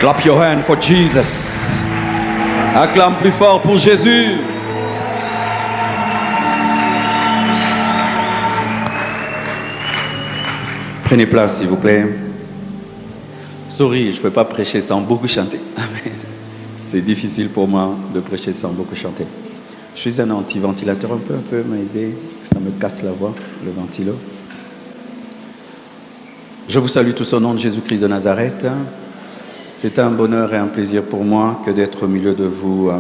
Clap your hand for Jesus. Acclame plus fort pour Jésus. Prenez place, s'il vous plaît. Sorry, je ne peux pas prêcher sans beaucoup chanter. Amen. C'est difficile pour moi de prêcher sans beaucoup chanter. Je suis un anti-ventilateur, un peu m'aider. Ça me casse la voix, le ventilo. Je vous salue tous au nom de Jésus-Christ de Nazareth. C'est un bonheur et un plaisir pour moi que d'être au milieu de vous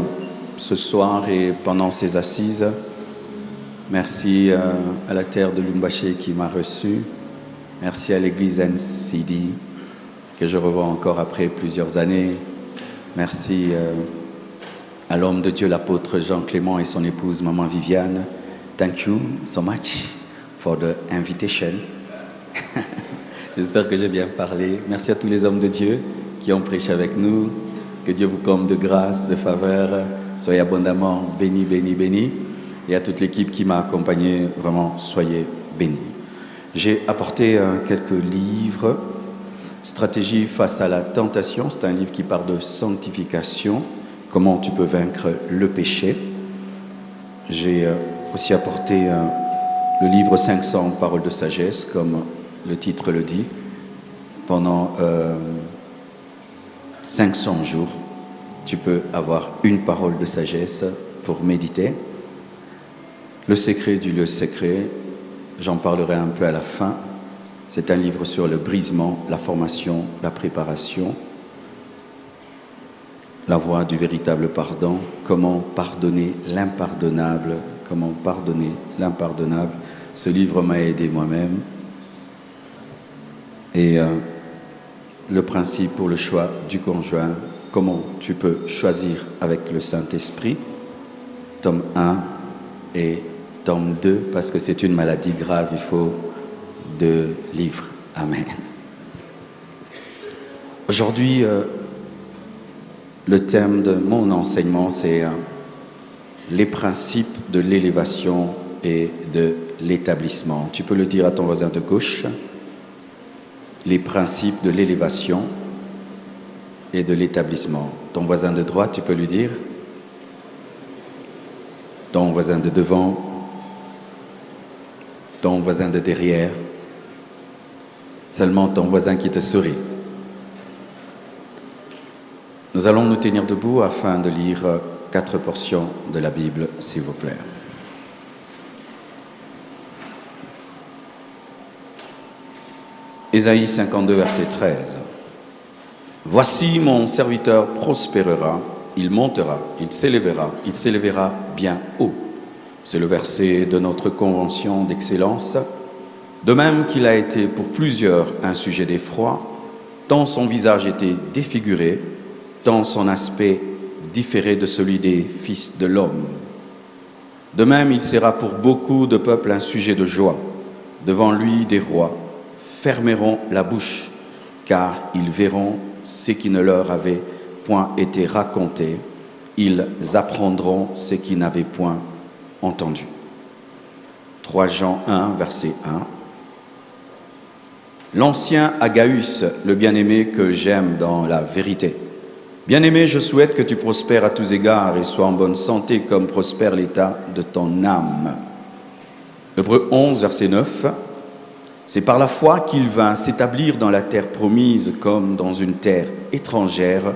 ce soir et pendant ces assises. Merci à la terre de Lumbaché qui m'a reçu. Merci à l'église NCD que je revois encore après plusieurs années. Merci à l'homme de Dieu, l'apôtre Jean Clément et son épouse, maman Viviane. Thank you so much for the invitation. J'espère que j'ai bien parlé. Merci à tous les hommes de Dieu qui ont prêché avec nous. Que Dieu vous comble de grâce, de faveur. Soyez abondamment bénis, bénis, bénis. Et à toute l'équipe qui m'a accompagné, vraiment, soyez bénis. J'ai apporté quelques livres. Stratégie face à la tentation, c'est un livre qui parle de sanctification. Comment tu peux vaincre le péché. J'ai aussi apporté le livre 500 paroles de sagesse, comme le titre le dit. Pendant 500 jours, tu peux avoir une parole de sagesse pour méditer. Le secret du lieu secret, j'en parlerai un peu à la fin. C'est un livre sur le brisement, la formation, la préparation, la voie du véritable pardon, comment pardonner l'impardonnable, comment pardonner l'impardonnable. Ce livre m'a aidé moi-même. Et le principe pour le choix du conjoint, comment tu peux choisir avec le Saint-Esprit, tome 1 et tome 2, parce que c'est une maladie grave, il faut 2 livres. Amen. Aujourd'hui, le thème de mon enseignement, c'est les principes de l'élévation et de l'établissement. Tu peux le dire à ton voisin de gauche. Les principes de l'élévation et de l'établissement. Ton voisin de droite, tu peux lui dire. Ton voisin de devant. Ton voisin de derrière. Seulement ton voisin qui te sourit. Nous allons nous tenir debout afin de lire 4 portions de la Bible, s'il vous plaît. Ésaïe 52, verset 13. « Voici mon serviteur prospérera, il montera, il s'élèvera bien haut. » C'est le verset de notre convention d'excellence. De même qu'il a été pour plusieurs un sujet d'effroi, tant son visage était défiguré, tant son aspect différait de celui des fils de l'homme. De même, il sera pour beaucoup de peuples un sujet de joie. Devant lui, des rois fermeront la bouche, car ils verront ce qui ne leur avait point été raconté. Ils apprendront ce qu'ils n'avaient point entendu. 3 Jean 1, verset 1. L'ancien Aggaïus, le bien-aimé que j'aime dans la vérité. Bien-aimé, je souhaite que tu prospères à tous égards et sois en bonne santé comme prospère l'état de ton âme. Hébreux 11, verset 9. C'est par la foi qu'il vint s'établir dans la terre promise comme dans une terre étrangère,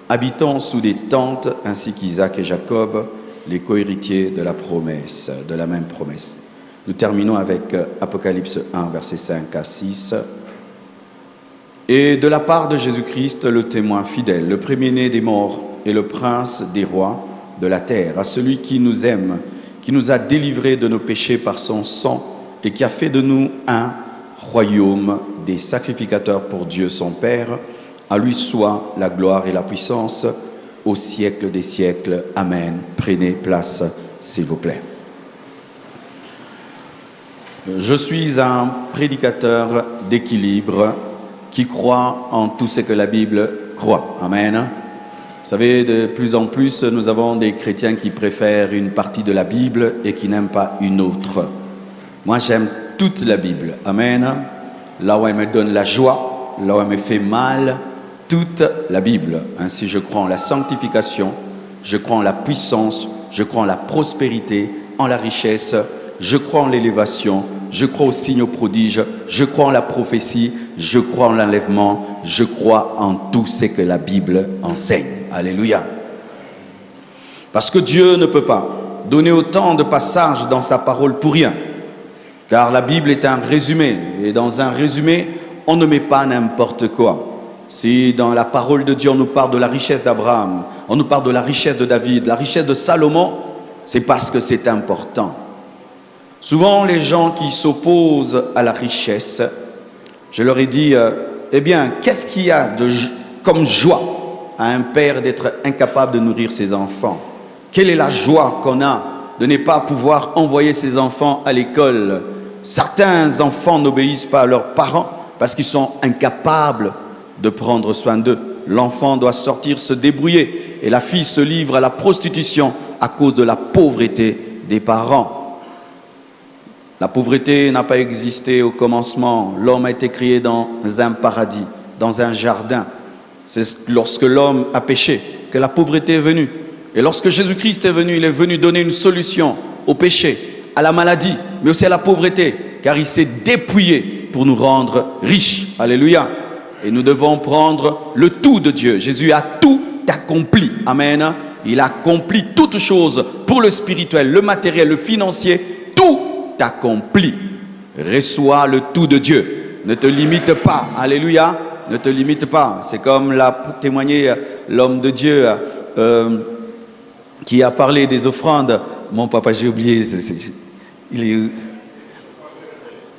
habitant sous des tentes ainsi qu'Isaac et Jacob, les cohéritiers de la promesse, de la même promesse. Nous terminons avec Apocalypse 1, versets 5 à 6. Et de la part de Jésus-Christ, le témoin fidèle, le premier-né des morts et le prince des rois de la terre, à celui qui nous aime, qui nous a délivrés de nos péchés par son sang, et qui a fait de nous un royaume des sacrificateurs pour Dieu son Père. À lui soit la gloire et la puissance au siècle des siècles. Amen. Prenez place, s'il vous plaît. Je suis un prédicateur d'équilibre qui croit en tout ce que la Bible croit. Amen. Vous savez, de plus en plus, nous avons des chrétiens qui préfèrent une partie de la Bible et qui n'aiment pas une autre. Moi, j'aime toute la Bible. Amen. Là où elle me donne la joie, là où elle me fait mal, toute la Bible. Ainsi, je crois en la sanctification, je crois en la puissance, je crois en la prospérité, en la richesse, je crois en l'élévation, je crois aux signes, aux prodiges, je crois en la prophétie, je crois en l'enlèvement, je crois en tout ce que la Bible enseigne. Alléluia. Parce que Dieu ne peut pas donner autant de passages dans sa parole pour rien. Car la Bible est un résumé. Et dans un résumé, on ne met pas n'importe quoi. Si dans la parole de Dieu, on nous parle de la richesse d'Abraham, on nous parle de la richesse de David, la richesse de Salomon, c'est parce que c'est important. Souvent, les gens qui s'opposent à la richesse, je leur ai dit, eh bien, qu'est-ce qu'il y a comme joie à un père d'être incapable de nourrir ses enfants? Quelle est la joie qu'on a de ne pas pouvoir envoyer ses enfants à l'école? Certains enfants n'obéissent pas à leurs parents parce qu'ils sont incapables de prendre soin d'eux. L'enfant doit sortir se débrouiller et la fille se livre à la prostitution à cause de la pauvreté des parents. La pauvreté n'a pas existé au commencement. L'homme a été créé dans un paradis, dans un jardin. C'est lorsque l'homme a péché que la pauvreté est venue. Et lorsque Jésus-Christ est venu, il est venu donner une solution au péché, à la maladie, mais aussi à la pauvreté, car il s'est dépouillé pour nous rendre riches. Alléluia. Et nous devons prendre le tout de Dieu. Jésus a tout accompli. Amen. Il a accompli toutes choses pour le spirituel, le matériel, le financier, tout accompli. Reçois le tout de Dieu. Ne te limite pas. Alléluia. Ne te limite pas. C'est comme l'a témoigné l'homme de Dieu qui a parlé des offrandes. Mon papa, j'ai oublié. Il est...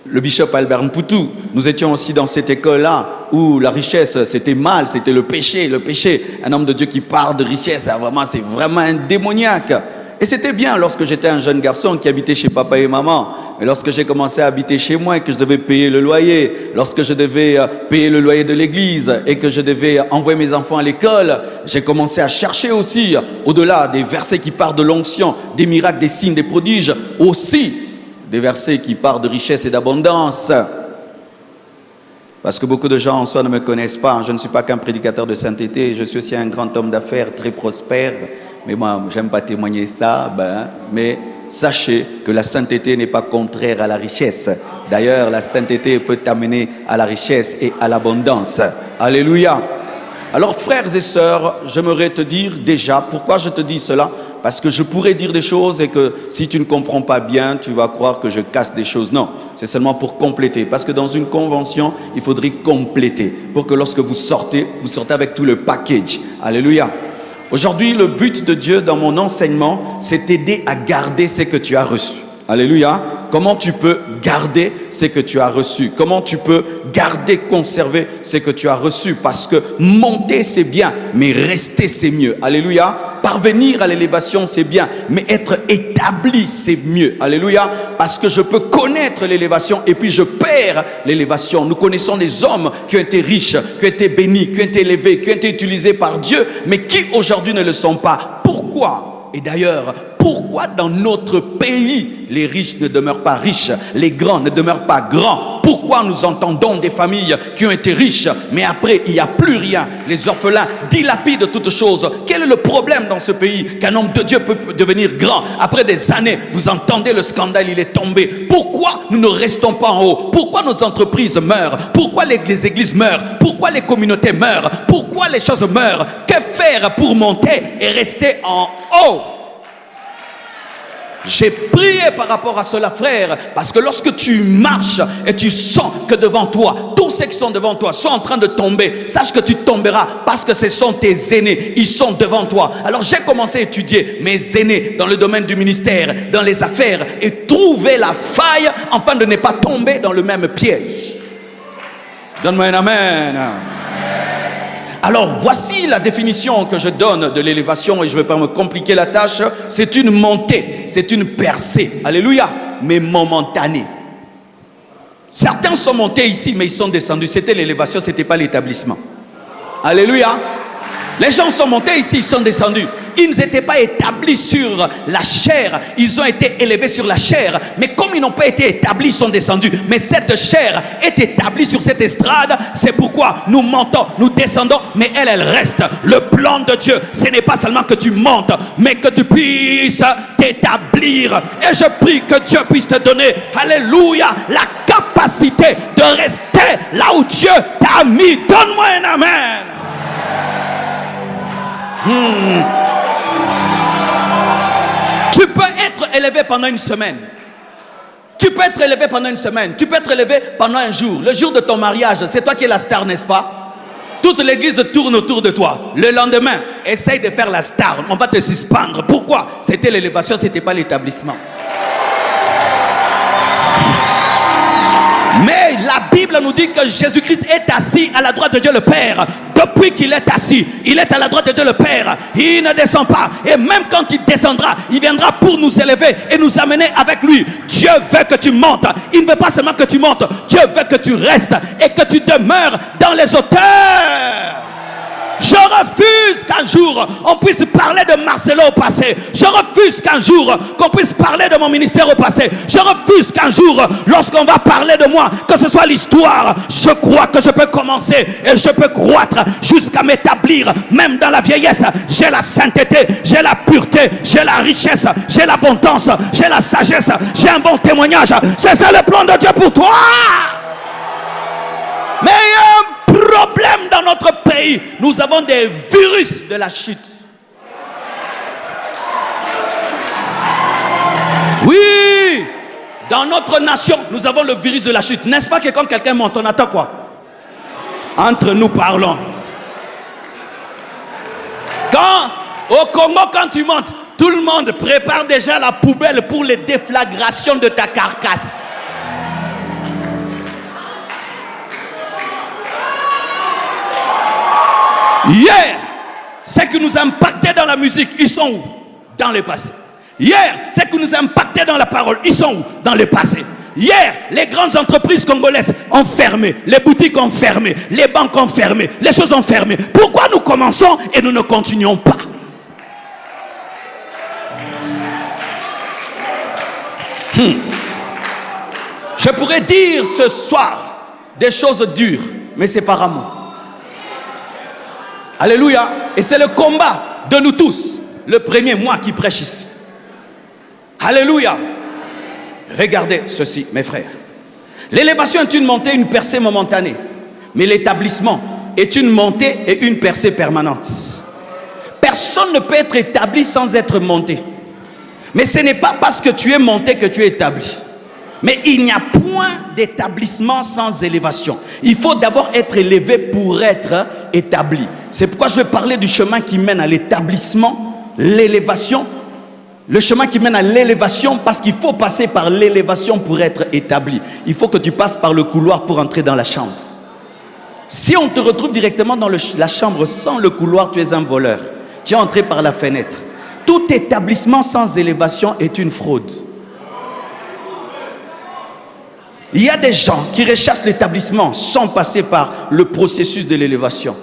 Le bishop Albert Mpoutou. Nous étions aussi dans cette école-là où la richesse, c'était mal, c'était le péché. Le péché, un homme de Dieu qui parle de richesse, c'est vraiment un démoniaque. Et c'était bien lorsque j'étais un jeune garçon qui habitait chez papa et maman. Mais lorsque j'ai commencé à habiter chez moi et que je devais payer le loyer, lorsque je devais payer le loyer de l'église et que je devais envoyer mes enfants à l'école, j'ai commencé à chercher aussi, au-delà des versets qui parlent de l'onction, des miracles, des signes, des prodiges, aussi des versets qui parlent de richesse et d'abondance. Parce que beaucoup de gens en soi ne me connaissent pas. Je ne suis pas qu'un prédicateur de sainteté, je suis aussi un grand homme d'affaires très prospère. Mais moi, j'aime pas témoigner ça, mais sachez que la sainteté n'est pas contraire à la richesse. D'ailleurs, la sainteté peut t'amener à la richesse et à l'abondance. Alléluia. Alors, frères et sœurs, j'aimerais te dire déjà, pourquoi je te dis cela? Parce que je pourrais dire des choses et que si tu ne comprends pas bien, tu vas croire que je casse des choses. Non, c'est seulement pour compléter. Parce que dans une convention, il faudrait compléter. Pour que lorsque vous sortez avec tout le package. Alléluia. Aujourd'hui, le but de Dieu dans mon enseignement, c'est t'aider à garder ce que tu as reçu. Alléluia. Comment tu peux garder ce que tu as reçu? Comment tu peux garder, conserver ce que tu as reçu? Parce que monter, c'est bien, mais rester, c'est mieux. Alléluia. Parvenir à l'élévation, c'est bien, mais être établi, c'est mieux. Alléluia. Parce que je peux connaître l'élévation et puis je perds l'élévation. Nous connaissons des hommes qui ont été riches, qui ont été bénis, qui ont été élevés, qui ont été utilisés par Dieu, mais qui aujourd'hui ne le sont pas. Pourquoi? Et d'ailleurs, pourquoi dans notre pays, les riches ne demeurent pas riches, les grands ne demeurent pas grands? Pourquoi nous entendons des familles qui ont été riches, mais après, il n'y a plus rien? Les orphelins dilapident toutes choses. Quel est le problème dans ce pays qu'un homme de Dieu peut devenir grand? Après des années, vous entendez le scandale, il est tombé. Pourquoi nous ne restons pas en haut? Pourquoi nos entreprises meurent? Pourquoi les églises meurent? Pourquoi les communautés meurent? Pourquoi les choses meurent? Que faire pour monter et rester en haut? J'ai prié par rapport à cela, frère, parce que lorsque tu marches et tu sens que devant toi, tous ceux qui sont devant toi sont en train de tomber, sache que tu tomberas parce que ce sont tes aînés, ils sont devant toi. Alors j'ai commencé à étudier mes aînés dans le domaine du ministère, dans les affaires, et trouver la faille afin de ne pas tomber dans le même piège. Donne-moi un amen. Alors voici la définition que je donne de l'élévation et je ne vais pas me compliquer la tâche. C'est une montée, c'est une percée, alléluia, mais momentanée. Certains sont montés ici mais ils sont descendus, c'était l'élévation, ce n'était pas l'établissement. Alléluia. Les gens sont montés ici, ils sont descendus. Ils n'étaient pas établis sur la chair, ils ont été élevés sur la chair. Mais comme ils n'ont pas été établis, ils sont descendus. Mais cette chair est établie sur cette estrade. C'est pourquoi nous montons, nous descendons, mais elle reste. Le plan de Dieu, ce n'est pas seulement que tu montes, mais que tu puisses t'établir. Et je prie que Dieu puisse te donner, alléluia, la capacité de rester là où Dieu t'a mis. Donne-moi un amen. Tu peux être élevé pendant une semaine. Tu peux être élevé pendant une semaine. Tu peux être élevé pendant un jour. Le jour de ton mariage, c'est toi qui es la star, n'est-ce pas? Toute l'église tourne autour de toi. Le lendemain, essaye de faire la star. On va te suspendre. Pourquoi? C'était l'élévation, ce n'était pas l'établissement. Mais la Bible nous dit que Jésus-Christ est assis à la droite de Dieu le Père. Depuis qu'il est assis, il est à la droite de Dieu le Père. Il ne descend pas. Et même quand il descendra, il viendra pour nous élever et nous amener avec lui. Dieu veut que tu montes. Il ne veut pas seulement que tu montes. Dieu veut que tu restes et que tu demeures dans les hauteurs. Je refuse qu'un jour on puisse parler de Marcelo au passé. Je refuse qu'un jour qu'on puisse parler de mon ministère au passé. Je refuse qu'un jour, lorsqu'on va parler de moi, que ce soit l'histoire. Je crois que je peux commencer et je peux croître jusqu'à m'établir, même dans la vieillesse. J'ai la sainteté, j'ai la pureté, j'ai la richesse, j'ai l'abondance, j'ai la sagesse, j'ai un bon témoignage. C'est ça le plan de Dieu pour toi. Mais il y a un problème dans notre pays. Nous avons des virus de la chute. Oui, dans notre nation, nous avons le virus de la chute. N'est-ce pas que quand quelqu'un monte, on attend quoi? Entre nous parlons. Au Congo, quand tu montes, tout le monde prépare déjà la poubelle pour les déflagrations de ta carcasse. Hier, ce qui nous a impacté dans la musique, ils sont où? Dans le passé. Hier, ce qui nous a impacté dans la parole, ils sont où? Dans le passé. Hier, les grandes entreprises congolaises ont fermé, les boutiques ont fermé, les banques ont fermé, les choses ont fermé. Pourquoi nous commençons et nous ne continuons pas? Je pourrais dire ce soir des choses dures, mais c'est par amour. Alléluia. Et c'est le combat de nous tous. Le premier, moi qui prêche ici. Alléluia. Regardez ceci, mes frères. L'élévation est une montée, une percée momentanée. Mais l'établissement est une montée et une percée permanente. Personne ne peut être établi sans être monté. Mais ce n'est pas parce que tu es monté que tu es établi. Mais il n'y a point d'établissement sans élévation. Il faut d'abord être élevé pour être établi. C'est pourquoi je vais parler du chemin qui mène à l'établissement, l'élévation. Le chemin qui mène à l'élévation, parce qu'il faut passer par l'élévation pour être établi. Il faut que tu passes par le couloir pour entrer dans la chambre. Si on te retrouve directement dans la chambre sans le couloir, tu es un voleur. Tu es entré par la fenêtre. Tout établissement sans élévation est une fraude. Il y a des gens qui recherchent l'établissement sans passer par le processus de l'élévation.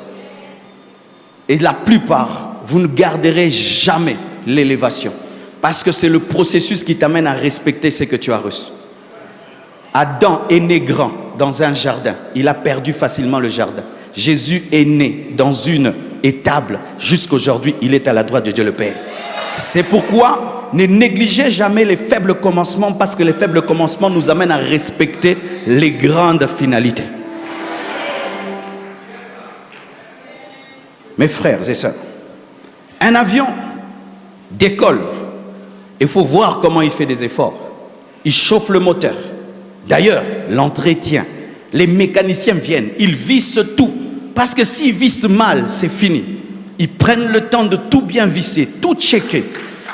Et la plupart, vous ne garderez jamais l'élévation. Parce que c'est le processus qui t'amène à respecter ce que tu as reçu. Adam est né grand dans un jardin. Il a perdu facilement le jardin. Jésus est né dans une étable. Jusqu'aujourd'hui, il est à la droite de Dieu le Père. C'est pourquoi ne négligez jamais les faibles commencements, parce que les faibles commencements nous amènent à respecter les grandes finalités. Mes frères et sœurs, un avion décolle. Il faut voir comment il fait des efforts. Il chauffe le moteur. D'ailleurs, l'entretien, les mécaniciens viennent, ils vissent tout. Parce que s'ils vissent mal, c'est fini. Ils prennent le temps de tout bien visser, tout checker.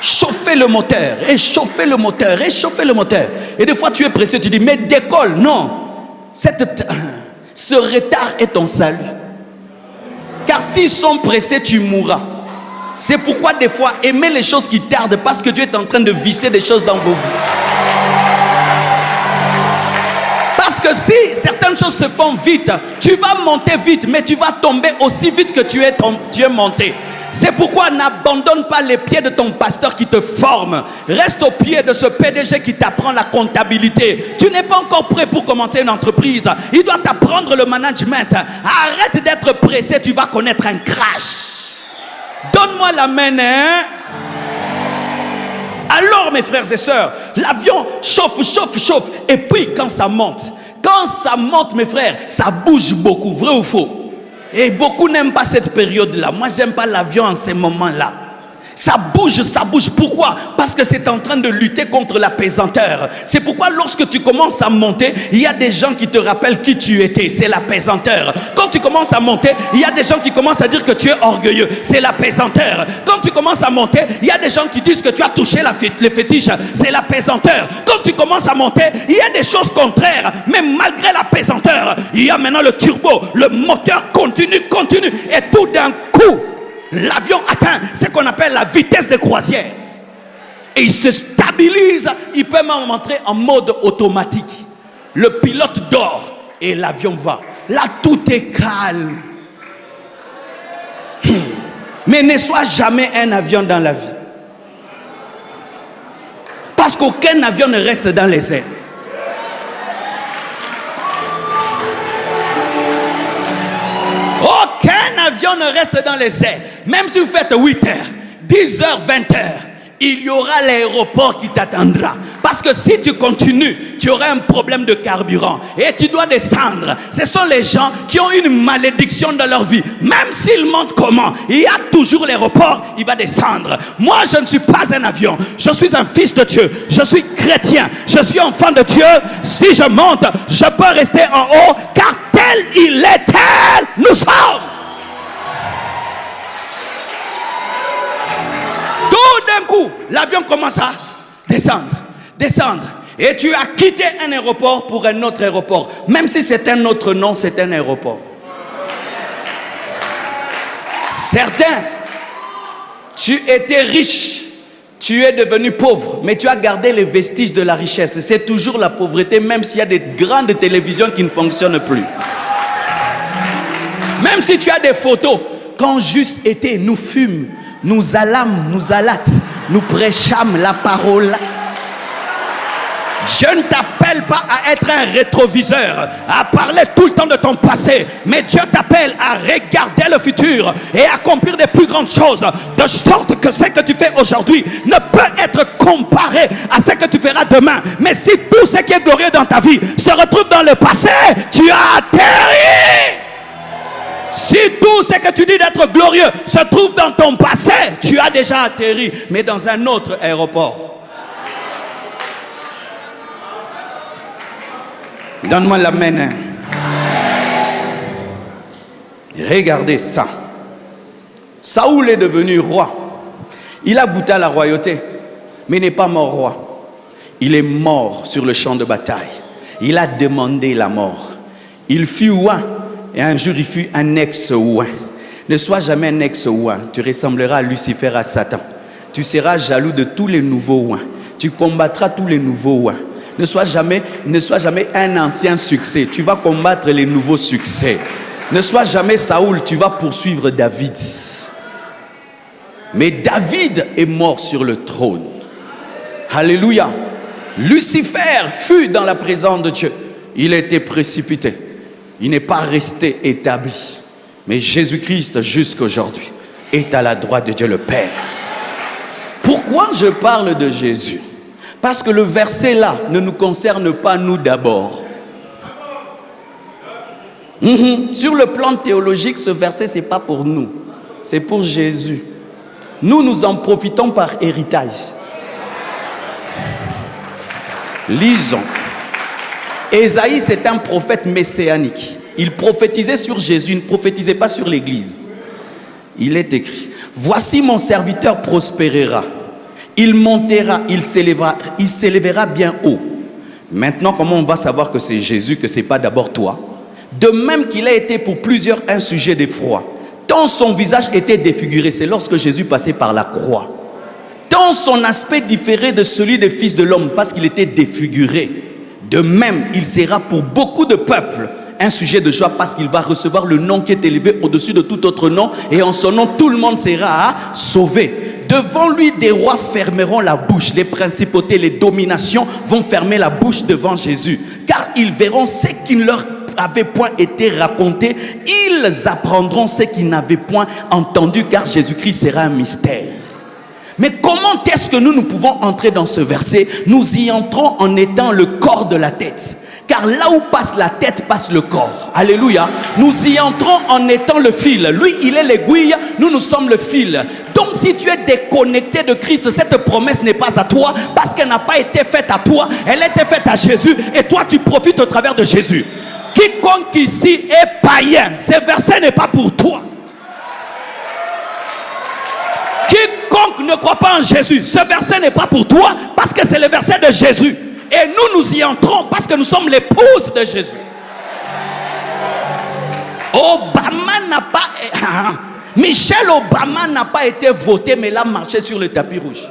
Chauffer le moteur, et chauffer le moteur, et chauffer le moteur. Et des fois tu es pressé, tu dis, mais décolle. Non, ce retard est ton salut. Car s'ils sont pressés, tu mourras. C'est pourquoi des fois, aimez les choses qui tardent, parce que Dieu est en train de visser des choses dans vos vies. Parce que si certaines choses se font vite, tu vas monter vite, mais tu vas tomber aussi vite que tu es monté. C'est pourquoi n'abandonne pas les pieds de ton pasteur qui te forme. Reste au pied de ce PDG qui t'apprend la comptabilité. Tu n'es pas encore prêt pour commencer une entreprise. Il doit t'apprendre le management. Arrête d'être pressé, tu vas connaître un crash. Donne-moi la main, hein? Alors mes frères et sœurs, l'avion chauffe. Et puis quand ça monte, mes frères, ça bouge beaucoup, vrai ou faux? Et beaucoup n'aiment pas cette période-là. Moi, j'aime pas l'avion en ces moments-là. Ça bouge. Pourquoi? Parce que c'est en train de lutter contre la pesanteur. C'est pourquoi lorsque tu commences à monter, il y a des gens qui te rappellent qui tu étais. C'est la pesanteur. Quand tu commences à monter, il y a des gens qui commencent à dire que tu es orgueilleux. C'est la pesanteur. Quand tu commences à monter, il y a des gens qui disent que tu as touché les fétiches. C'est la pesanteur. Quand tu commences à monter, il y a des choses contraires. Mais malgré la pesanteur, il y a maintenant le turbo. Le moteur continue. Et tout d'un coup, l'avion atteint ce qu'on appelle la vitesse de croisière. Et il se stabilise. Il peut même entrer en mode automatique. Le pilote dort et l'avion va. Là, tout est calme. Mais ne sois jamais un avion dans la vie. Parce qu'aucun avion ne reste dans les airs. Aucun avion ne reste dans les airs. Même si vous faites 8 heures, 10 heures, 20 heures, il y aura l'aéroport qui t'attendra. Parce que si tu continues, tu auras un problème de carburant et tu dois descendre. Ce sont les gens qui ont une malédiction dans leur vie. Même s'ils montent comment, il y a toujours l'aéroport, il va descendre. Moi, je ne suis pas un avion. Je suis un fils de Dieu. Je suis chrétien. Je suis enfant de Dieu. Si je monte, je peux rester en haut, car tel il est, tel nous sommes. Tout d'un coup, l'avion commence à descendre. Et tu as quitté un aéroport pour un autre aéroport. Même si c'est un autre nom, c'est un aéroport. Certains, tu étais riche, tu es devenu pauvre, mais tu as gardé les vestiges de la richesse. C'est toujours la pauvreté, même s'il y a des grandes télévisions qui ne fonctionnent plus. Même si tu as des photos, quand juste été, nous fûmes, nous allâmes, nous allates, nous prêchâmes la parole. Je ne t'appelle pas à être un rétroviseur, à parler tout le temps de ton passé, mais Dieu t'appelle à regarder le futur et à accomplir des plus grandes choses, de sorte que ce que tu fais aujourd'hui ne peut être comparé à ce que tu feras demain. Mais si tout ce qui est glorieux dans ta vie se retrouve dans le passé, tu as atterri. Si tout ce que tu dis d'être glorieux se trouve dans ton passé, tu as déjà atterri, mais dans un autre aéroport. Donne-moi la main. Regardez ça. Saoul est devenu roi. Il a goûté à la royauté, mais il n'est pas mort roi. Il est mort sur le champ de bataille. Il a demandé la mort. Il fut oint, et un jour il fut un ex-oint. Ne sois jamais un ex-oint. Tu ressembleras à Lucifer, à Satan. Tu seras jaloux de tous les nouveaux oints. Tu combattras tous les nouveaux oints. Ne sois jamais un ancien succès. Tu vas combattre les nouveaux succès. Ne sois jamais Saoul, tu vas poursuivre David. Mais David est mort sur le trône. Alléluia. Lucifer fut dans la présence de Dieu. Il a été précipité. Il n'est pas resté établi. Mais Jésus-Christ, jusqu'aujourd'hui, est à la droite de Dieu le Père. Pourquoi je parle de Jésus? Parce que le verset là ne nous concerne pas nous d'abord. Sur le plan théologique, ce verset c'est pas pour nous, c'est pour Jésus. Nous en profitons par héritage. Lisons. Ésaïe c'est un prophète messianique. Il prophétisait sur Jésus, il ne prophétisait pas sur l'Église. Il est écrit: voici mon serviteur prospérera. Il montera, il s'élèvera bien haut. Maintenant, comment on va savoir que c'est Jésus, que ce n'est pas d'abord toi? De même qu'il a été pour plusieurs un sujet d'effroi. Tant son visage était défiguré, c'est lorsque Jésus passait par la croix. Tant son aspect différait de celui des fils de l'homme, parce qu'il était défiguré. De même, il sera pour beaucoup de peuples un sujet de joie parce qu'il va recevoir le nom qui est élevé au-dessus de tout autre nom. Et en son nom, tout le monde sera sauvé. Devant lui, des rois fermeront la bouche. Les principautés, les dominations vont fermer la bouche devant Jésus. Car ils verront ce qui ne leur avait point été raconté. Ils apprendront ce qu'ils n'avaient point entendu, car Jésus-Christ sera un mystère. Mais comment est-ce que nous pouvons entrer dans ce verset? Nous y entrons en étant le corps de la tête. Car là où passe la tête, passe le corps. Alléluia. Nous y entrons en étant le fil. Lui, il est l'aiguille, nous sommes le fil. Donc si tu es déconnecté de Christ, cette promesse n'est pas à toi parce qu'elle n'a pas été faite à toi. Elle a été faite à Jésus et toi, tu profites au travers de Jésus. Quiconque ici est païen, ce verset n'est pas pour toi. Quiconque ne croit pas en Jésus, ce verset n'est pas pour toi parce que c'est le verset de Jésus. Et nous y entrons parce que nous sommes l'épouse de Jésus. Obama n'a pas... Michelle Obama n'a pas été votée, mais elle a marché sur le tapis rouge.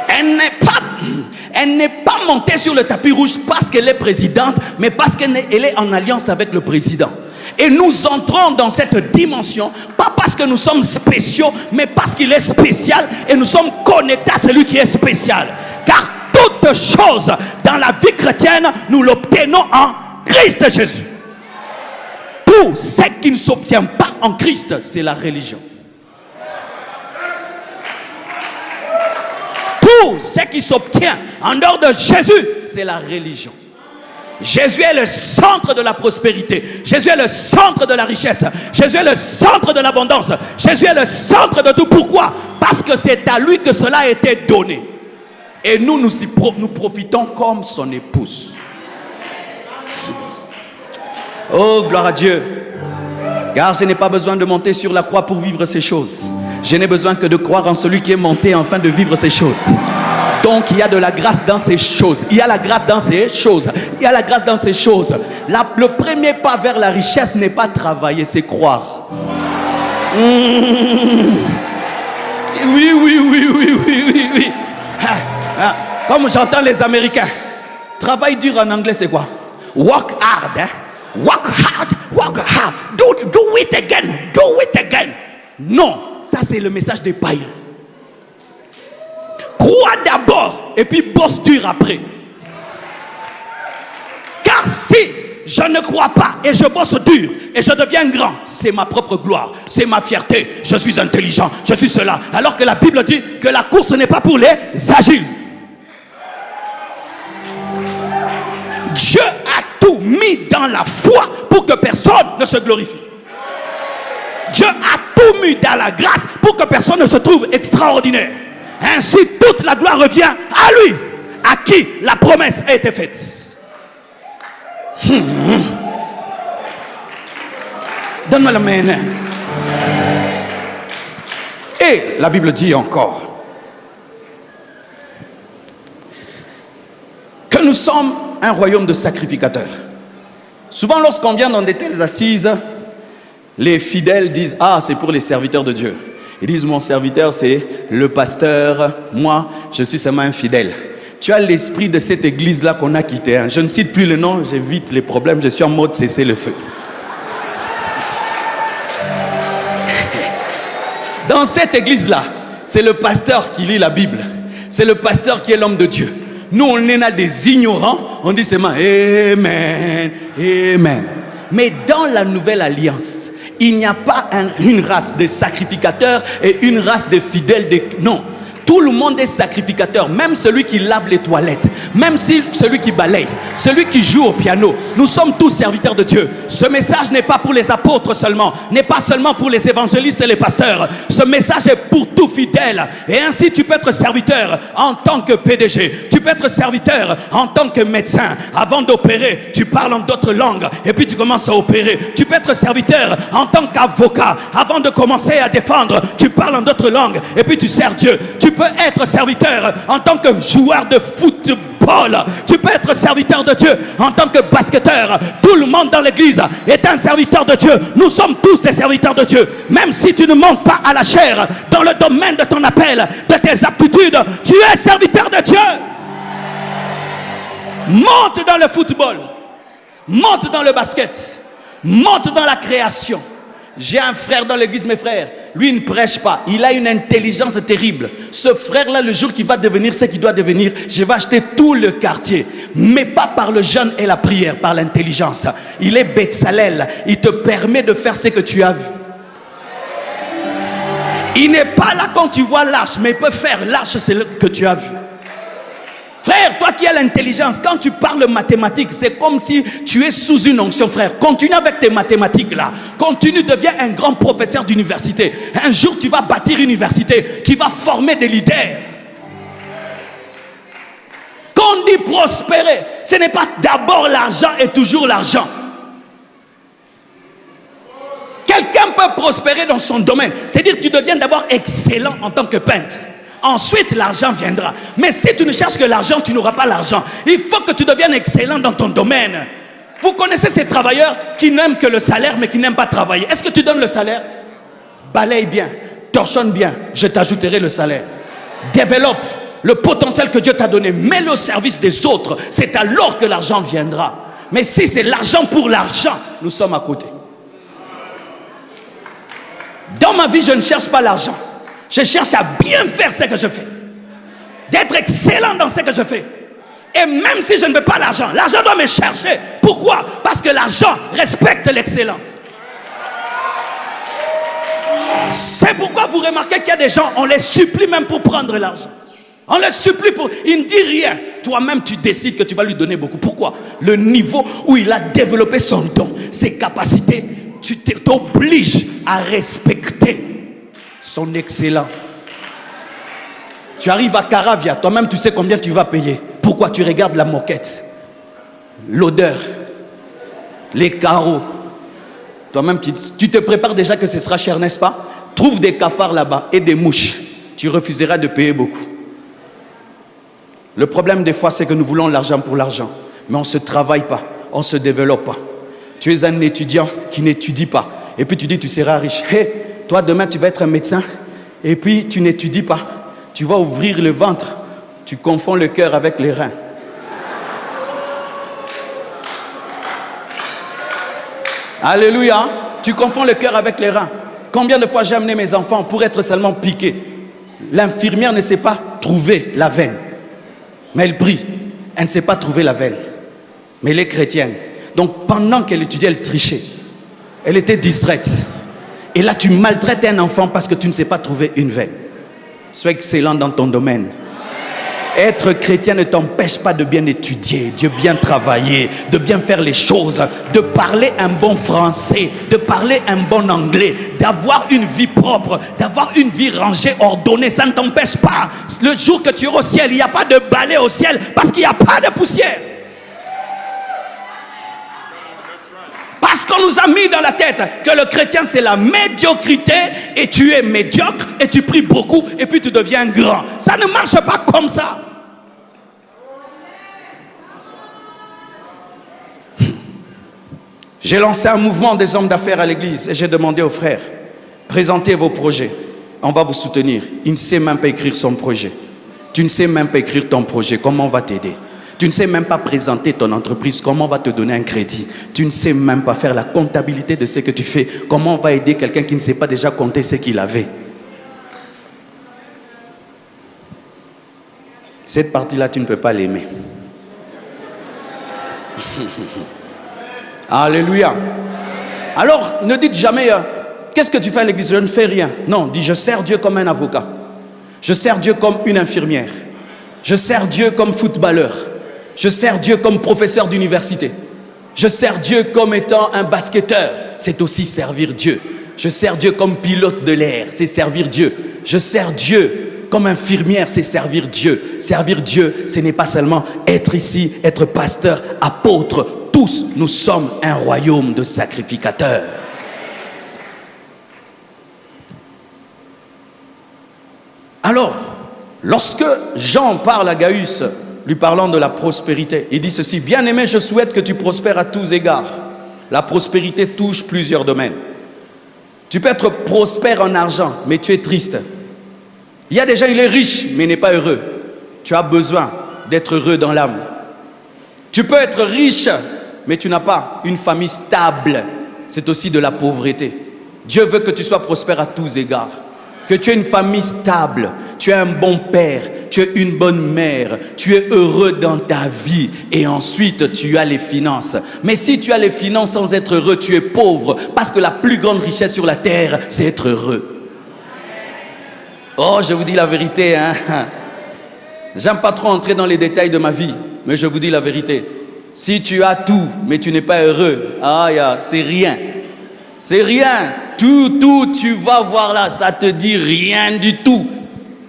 Elle n'est pas montée sur le tapis rouge parce qu'elle est présidente, mais parce qu'elle est en alliance avec le président. Et nous entrons dans cette dimension, pas parce que nous sommes spéciaux, mais parce qu'il est spécial et nous sommes connectés à celui qui est spécial. Car toute chose dans la vie chrétienne, nous l'obtenons en Christ Jésus. Tout ce qui ne s'obtient pas en Christ, c'est la religion. Tout ce qui s'obtient en dehors de Jésus, c'est la religion. Jésus est le centre de la prospérité. Jésus est le centre de la richesse. Jésus est le centre de l'abondance. Jésus est le centre de tout. Pourquoi? Parce que c'est à lui que cela a été donné. Et nous profitons comme son épouse. Oh, gloire à Dieu. Car je n'ai pas besoin de monter sur la croix pour vivre ces choses. Je n'ai besoin que de croire en celui qui est monté afin de vivre ces choses. Donc il y a de la grâce dans ces choses. Il y a la grâce dans ces choses. Il y a la grâce dans ces choses. Le premier pas vers la richesse n'est pas travailler, c'est croire. Oui. Comme j'entends les Américains. Travail dur en anglais, c'est quoi? Work hard. Work hard. Work hard. Do it again. Do it again. Non, ça c'est le message des païens. Crois d'abord et puis bosse dur après. Car si je ne crois pas et je bosse dur et je deviens grand, c'est ma propre gloire, c'est ma fierté. Je suis intelligent, je suis cela. Alors que la Bible dit que la course n'est pas pour les agiles. Dieu a tout mis dans la foi pour que personne ne se glorifie. Dieu a tout mis dans la grâce pour que personne ne se trouve extraordinaire. Ainsi, toute la gloire revient à lui, à qui la promesse a été faite. Donne-moi la main. Et la Bible dit encore que nous sommes un royaume de sacrificateurs. Souvent, lorsqu'on vient dans de telles assises, les fidèles disent: ah, c'est pour les serviteurs de Dieu. Ils disent: mon serviteur, c'est le pasteur. Moi, je suis seulement un fidèle. Tu as l'esprit de cette église-là qu'on a quittée. Hein. Je ne cite plus le nom, j'évite les problèmes. Je suis en mode cesser le feu. Dans cette église-là, c'est le pasteur qui lit la Bible. C'est le pasteur qui est l'homme de Dieu. Nous, on est là des ignorants. On dit seulement Amen, Amen. Mais dans la nouvelle alliance, il n'y a pas une race de sacrificateurs et une race de fidèles. Non, tout le monde est sacrificateur. Même celui qui lave les toilettes, même celui qui balaye, celui qui joue au piano. Nous sommes tous serviteurs de Dieu. Ce message n'est pas pour les apôtres seulement, n'est pas seulement pour les évangélistes et les pasteurs. Ce message est pour tout fidèle. Et ainsi tu peux être serviteur en tant que PDG. Tu peux être serviteur en tant que médecin. Avant d'opérer, tu parles en d'autres langues et puis tu commences à opérer. Tu peux être serviteur en tant qu'avocat. Avant de commencer à défendre, tu parles en d'autres langues et puis tu sers Dieu. Tu peux être serviteur en tant que joueur de football. Tu peux être serviteur de Dieu en tant que basketteur. Tout le monde dans l'église est un serviteur de Dieu. Nous sommes tous des serviteurs de Dieu. Même si tu ne montes pas à la chair dans le domaine de ton appel, de tes aptitudes, tu es serviteur de Dieu. Monte dans le football, monte dans le basket, Monte dans la création. J'ai un frère dans l'église, mes frères. Lui, il ne prêche pas. Il a une intelligence terrible. Ce frère-là, le jour qu'il va devenir ce qu'il doit devenir, je vais acheter tout le quartier. Mais pas par le jeûne et la prière, par l'intelligence. Il est Betsalel. Il te permet de faire ce que tu as vu. Il n'est pas là quand tu vois l'arche, mais il peut faire l'arche, c'est ce que tu as vu. Frère, toi qui as l'intelligence, quand tu parles mathématiques, c'est comme si tu es sous une onction, frère. Continue avec tes mathématiques là. Continue, deviens un grand professeur d'université. Un jour, tu vas bâtir une université qui va former des leaders. Quand on dit prospérer, ce n'est pas d'abord l'argent et toujours l'argent. Quelqu'un peut prospérer dans son domaine. C'est-à-dire que tu deviens d'abord excellent en tant que peintre. Ensuite, l'argent viendra. Mais si tu ne cherches que l'argent, tu n'auras pas l'argent. Il faut que tu deviennes excellent dans ton domaine. Vous connaissez ces travailleurs qui n'aiment que le salaire, mais qui n'aiment pas travailler. Est-ce que tu donnes le salaire? Balaye bien, torchonne bien, je t'ajouterai le salaire. Développe le potentiel que Dieu t'a donné. Mets-le au service des autres. C'est alors que l'argent viendra. Mais si c'est l'argent pour l'argent, nous sommes à côté. Dans ma vie, je ne cherche pas l'argent. Je cherche à bien faire ce que je fais. D'être excellent dans ce que je fais. Et même si je ne veux pas l'argent, l'argent doit me chercher. Pourquoi? Parce que l'argent respecte l'excellence. C'est pourquoi vous remarquez qu'il y a des gens, on les supplie même pour prendre l'argent. On les supplie pour... Il ne dit rien. Toi-même, tu décides que tu vas lui donner beaucoup. Pourquoi? Le niveau où il a développé son don, ses capacités, tu t'obliges à respecter son excellence. Tu arrives à Caravia, toi-même tu sais combien tu vas payer. Pourquoi? Tu regardes la moquette, l'odeur, les carreaux. Toi-même tu te prépares déjà que ce sera cher, n'est-ce pas? Trouve des cafards là-bas et des mouches. Tu refuseras de payer beaucoup. Le problème des fois c'est que nous voulons l'argent pour l'argent. Mais on ne se travaille pas, on ne se développe pas. Tu es un étudiant qui n'étudie pas. Et puis tu dis tu seras riche. Hey, toi demain tu vas être un médecin. Et puis tu n'étudies pas. Tu vas ouvrir le ventre. Tu confonds le cœur avec les reins. Alléluia. Tu confonds le cœur avec les reins. Combien de fois j'ai amené mes enfants pour être seulement piqués. L'infirmière ne sait pas trouver la veine. Mais elle prie. Elle ne sait pas trouver la veine. Mais elle est chrétienne. Donc pendant qu'elle étudiait, elle trichait. Elle était distraite. Et là tu maltraites un enfant parce que tu ne sais pas trouver une veine. Sois excellent dans ton domaine. Être chrétien ne t'empêche pas de bien étudier, de bien travailler, de bien faire les choses, de parler un bon français, de parler un bon anglais, d'avoir une vie propre, d'avoir une vie rangée, ordonnée. Ça ne t'empêche pas. Le jour que tu iras au ciel, il n'y a pas de balai au ciel parce qu'il n'y a pas de poussière. Parce qu'on nous a mis dans la tête que le chrétien c'est la médiocrité et tu es médiocre et tu pries beaucoup et puis tu deviens grand. Ça ne marche pas comme ça. J'ai lancé un mouvement des hommes d'affaires à l'église et j'ai demandé aux frères, présentez vos projets, on va vous soutenir. Il ne sait même pas écrire son projet. Tu ne sais même pas écrire ton projet, comment on va t'aider? Tu ne sais même pas présenter ton entreprise, comment on va te donner un crédit. Tu ne sais même pas faire la comptabilité de ce que tu fais. Comment on va aider quelqu'un qui ne sait pas déjà compter ce qu'il avait. Cette partie-là, tu ne peux pas l'aimer. Alléluia. Alors, ne dites jamais, qu'est-ce que tu fais à l'église? Je ne fais rien. Non, dis, je sers Dieu comme un avocat. Je sers Dieu comme une infirmière. Je sers Dieu comme footballeur. Je sers Dieu comme professeur d'université. Je sers Dieu comme étant un basketteur. C'est aussi servir Dieu. Je sers Dieu comme pilote de l'air. C'est servir Dieu. Je sers Dieu comme infirmière. C'est servir Dieu. Servir Dieu, ce n'est pas seulement être ici, être pasteur, apôtre. Tous, nous sommes un royaume de sacrificateurs. Alors, lorsque Jean parle à Gaius, lui parlant de la prospérité, il dit ceci: bien-aimé, je souhaite que tu prospères à tous égards. La prospérité touche plusieurs domaines. Tu peux être prospère en argent, mais tu es triste. Il y a des gens, il est riche, mais il n'est pas heureux. Tu as besoin d'être heureux dans l'âme. Tu peux être riche, mais tu n'as pas une famille stable. c'est aussi de la pauvreté. Dieu veut que tu sois prospère à tous égards. Que tu aies une famille stable, tu es un bon père, tu es une bonne mère, tu es heureux dans ta vie et ensuite tu as les finances. Mais si tu as les finances sans être heureux, tu es pauvre parce que la plus grande richesse sur la terre, c'est être heureux. Oh, je vous dis la vérité, hein. J'aime pas trop entrer dans les détails de ma vie, mais je vous dis la vérité. Si tu as tout, mais tu n'es pas heureux, c'est rien. C'est rien. Tout, tu vas voir là, ça te dit rien du tout.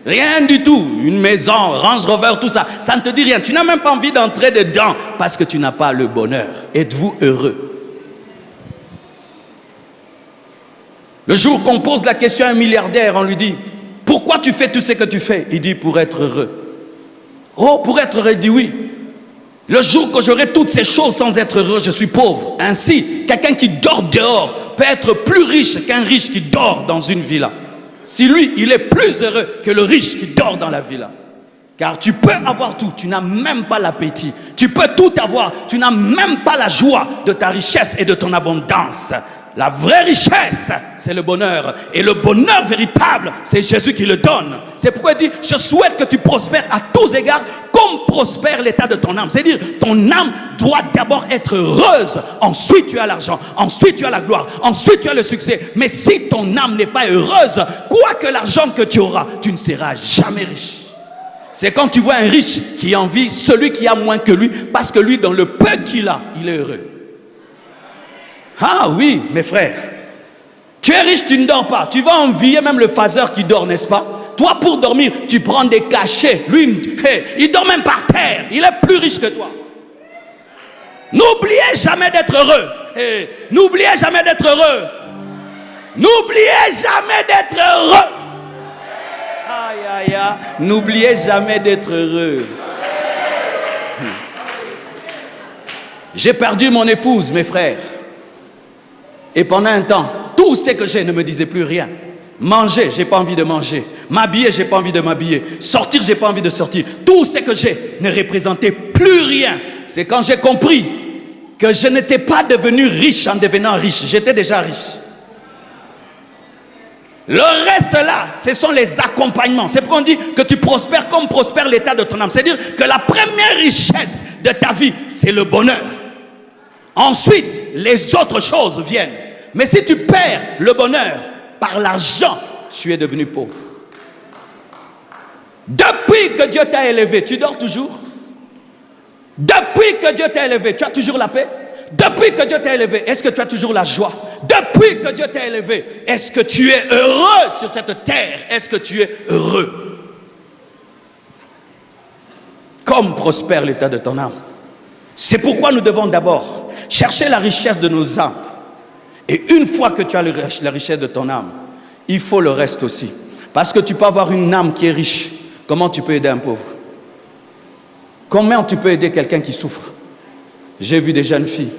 Rien du tout. Une maison, Range Rover, tout ça, ça ne te dit rien. Tu n'as même pas envie d'entrer dedans parce que tu n'as pas le bonheur. Êtes-vous heureux? Le jour qu'on pose la question à un milliardaire, on lui dit, pourquoi tu fais tout ce que tu fais? Il dit, pour être heureux. Oh, pour être heureux, il dit oui. Le jour que j'aurai toutes ces choses sans être heureux, je suis pauvre. Ainsi, quelqu'un qui dort dehors peut être plus riche qu'un riche qui dort dans une villa. Si lui, il est plus heureux que le riche qui dort dans la villa. Car tu peux avoir tout, tu n'as même pas l'appétit. Tu peux tout avoir, tu n'as même pas la joie de ta richesse et de ton abondance. La vraie richesse, c'est le bonheur. Et le bonheur véritable, c'est Jésus qui le donne. C'est pourquoi il dit, je souhaite que tu prospères à tous égards, comme prospère l'état de ton âme. C'est-à-dire, ton âme doit d'abord être heureuse. Ensuite, tu as l'argent. Ensuite, tu as la gloire. Ensuite, tu as le succès. Mais si ton âme n'est pas heureuse, quoi que l'argent que tu auras, tu ne seras jamais riche. C'est quand tu vois un riche qui envie celui qui a moins que lui, parce que lui, dans le peu qu'il a, il est heureux. Ah oui, mes frères, tu es riche, tu ne dors pas. Tu vas envier même le phaseur qui dort, n'est-ce pas? Toi, pour dormir, tu prends des cachets. Lui, il dort même par terre. Il est plus riche que toi. N'oubliez jamais d'être heureux. N'oubliez jamais d'être heureux. N'oubliez jamais d'être heureux. Aïe, aïe, aïe. N'oubliez jamais d'être heureux. J'ai perdu mon épouse, mes frères. Et pendant un temps, tout ce que j'ai ne me disait plus rien. Manger, j'ai pas envie de manger. M'habiller, j'ai pas envie de m'habiller. Sortir, j'ai pas envie de sortir. Tout ce que j'ai ne représentait plus rien. C'est quand j'ai compris que je n'étais pas devenu riche en devenant riche. J'étais déjà riche. Le reste là, ce sont les accompagnements. C'est pourquoi on dit que tu prospères comme prospère l'état de ton âme. C'est-à-dire que la première richesse de ta vie, c'est le bonheur. Ensuite, les autres choses viennent. Mais si tu perds le bonheur par l'argent, tu es devenu pauvre. Depuis que Dieu t'a élevé, tu dors toujours? Depuis que Dieu t'a élevé, tu as toujours la paix? Depuis que Dieu t'a élevé, est-ce que tu as toujours la joie? Depuis que Dieu t'a élevé, est-ce que tu es heureux sur cette terre? Est-ce que tu es heureux? Comme prospère l'état de ton âme. C'est pourquoi nous devons d'abord chercher la richesse de nos âmes. Et une fois que tu as la richesse de ton âme, il faut le reste aussi. Parce que tu peux avoir une âme qui est riche. Comment tu peux aider un pauvre? Comment tu peux aider quelqu'un qui souffre? J'ai vu des jeunes filles,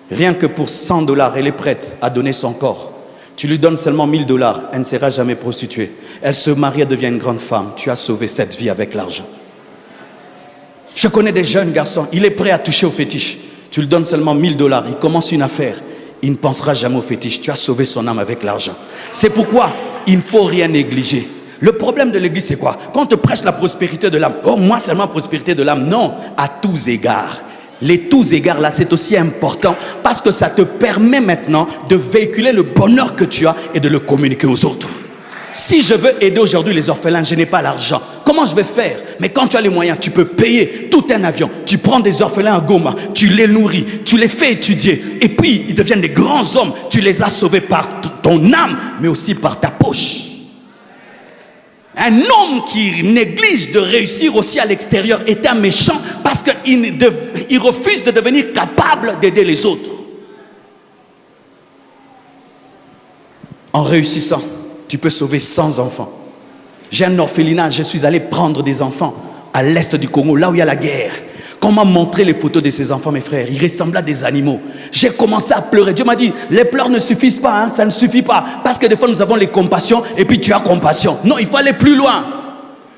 rien que pour 100 $, elle est prête à donner son corps. Tu lui donnes seulement 1000 $, elle ne sera jamais prostituée. Elle se marie, elle devient une grande femme. Tu as sauvé cette vie avec l'argent. Je connais des jeunes garçons, il est prêt à toucher au fétiche. Tu lui donnes seulement 1000 $, il commence une affaire. Il ne pensera jamais au fétiche. Tu as sauvé son âme avec l'argent. C'est pourquoi il ne faut rien négliger. Le problème de l'église, c'est quoi? Quand on te prêche la prospérité de l'âme, oh, moi seulement prospérité de l'âme. Non, à tous égards. Les tous égards là, c'est aussi important parce que ça te permet maintenant de véhiculer le bonheur que tu as et de le communiquer aux autres. Si je veux aider aujourd'hui les orphelins, je n'ai pas l'argent. Comment je vais faire? Mais quand tu as les moyens, tu peux payer tout un avion. Tu prends des orphelins à Goma, tu les nourris, tu les fais étudier. Et puis, ils deviennent des grands hommes. Tu les as sauvés par ton âme, mais aussi par ta poche. Un homme qui néglige de réussir aussi à l'extérieur est un méchant parce qu'il refuse de devenir capable d'aider les autres. En réussissant, tu peux sauver 100 enfants. J'ai un orphelinat, je suis allé prendre des enfants à l'est du Congo, là où il y a la guerre. Quand on m'a montré les photos de ces enfants, mes frères, ils ressemblaient à des animaux. J'ai commencé à pleurer. Dieu m'a dit, les pleurs ne suffisent pas, hein, ça ne suffit pas. Parce que des fois, nous avons les compassions et puis tu as compassion. Non, il faut aller plus loin.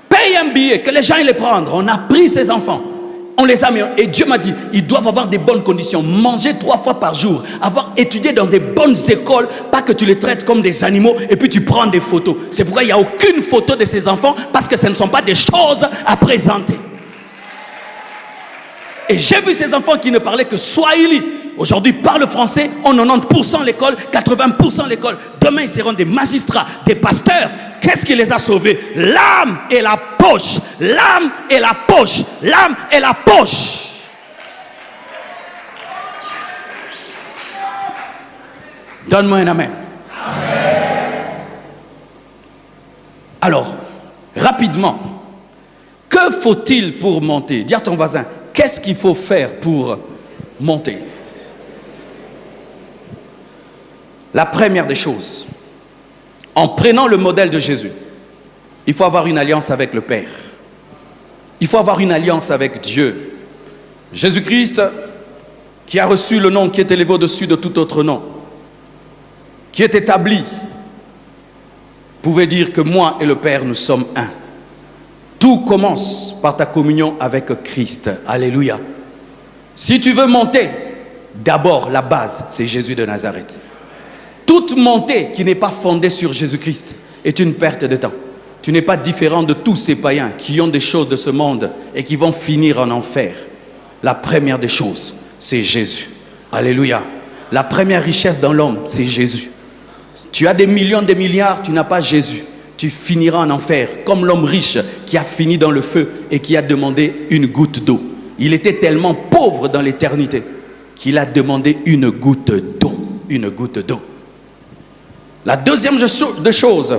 Paye un billet, que les gens ils les prennent. On a pris ces enfants. On les a mis. Et Dieu m'a dit, ils doivent avoir des bonnes conditions. Manger 3 fois par jour. Avoir étudié dans des bonnes écoles. Pas que tu les traites comme des animaux et puis tu prends des photos. C'est pourquoi il n'y a aucune photo de ces enfants. Parce que ce ne sont pas des choses à présenter. Et j'ai vu ces enfants qui ne parlaient que Swahili. Aujourd'hui, parlent français, ont 90% l'école, 80% l'école. Demain, ils seront des magistrats, des pasteurs. Qu'est-ce qui les a sauvés? L'âme et la poche. L'âme et la poche. L'âme et la poche. Donne-moi un amen. Amen. Alors, rapidement, que faut-il pour monter? Dis à ton voisin, qu'est-ce qu'il faut faire pour monter? La première des choses, en prenant le modèle de Jésus, il faut avoir une alliance avec le Père. Il faut avoir une alliance avec Dieu. Jésus-Christ, qui a reçu le nom qui est élevé au-dessus de tout autre nom, qui est établi, pouvait dire que moi et le Père, nous sommes un. Tout commence par ta communion avec Christ. Alléluia. Si tu veux monter, d'abord la base, c'est Jésus de Nazareth. Toute montée qui n'est pas fondée sur Jésus-Christ est une perte de temps. Tu n'es pas différent de tous ces païens qui ont des choses de ce monde et qui vont finir en enfer. La première des choses, c'est Jésus. Alléluia. La première richesse dans l'homme, c'est Jésus. Tu as des millions, des milliards, tu n'as pas Jésus. Tu finiras en enfer, comme l'homme riche qui a fini dans le feu et qui a demandé une goutte d'eau. Il était tellement pauvre dans l'éternité qu'il a demandé une goutte d'eau. Une goutte d'eau. La deuxième des choses,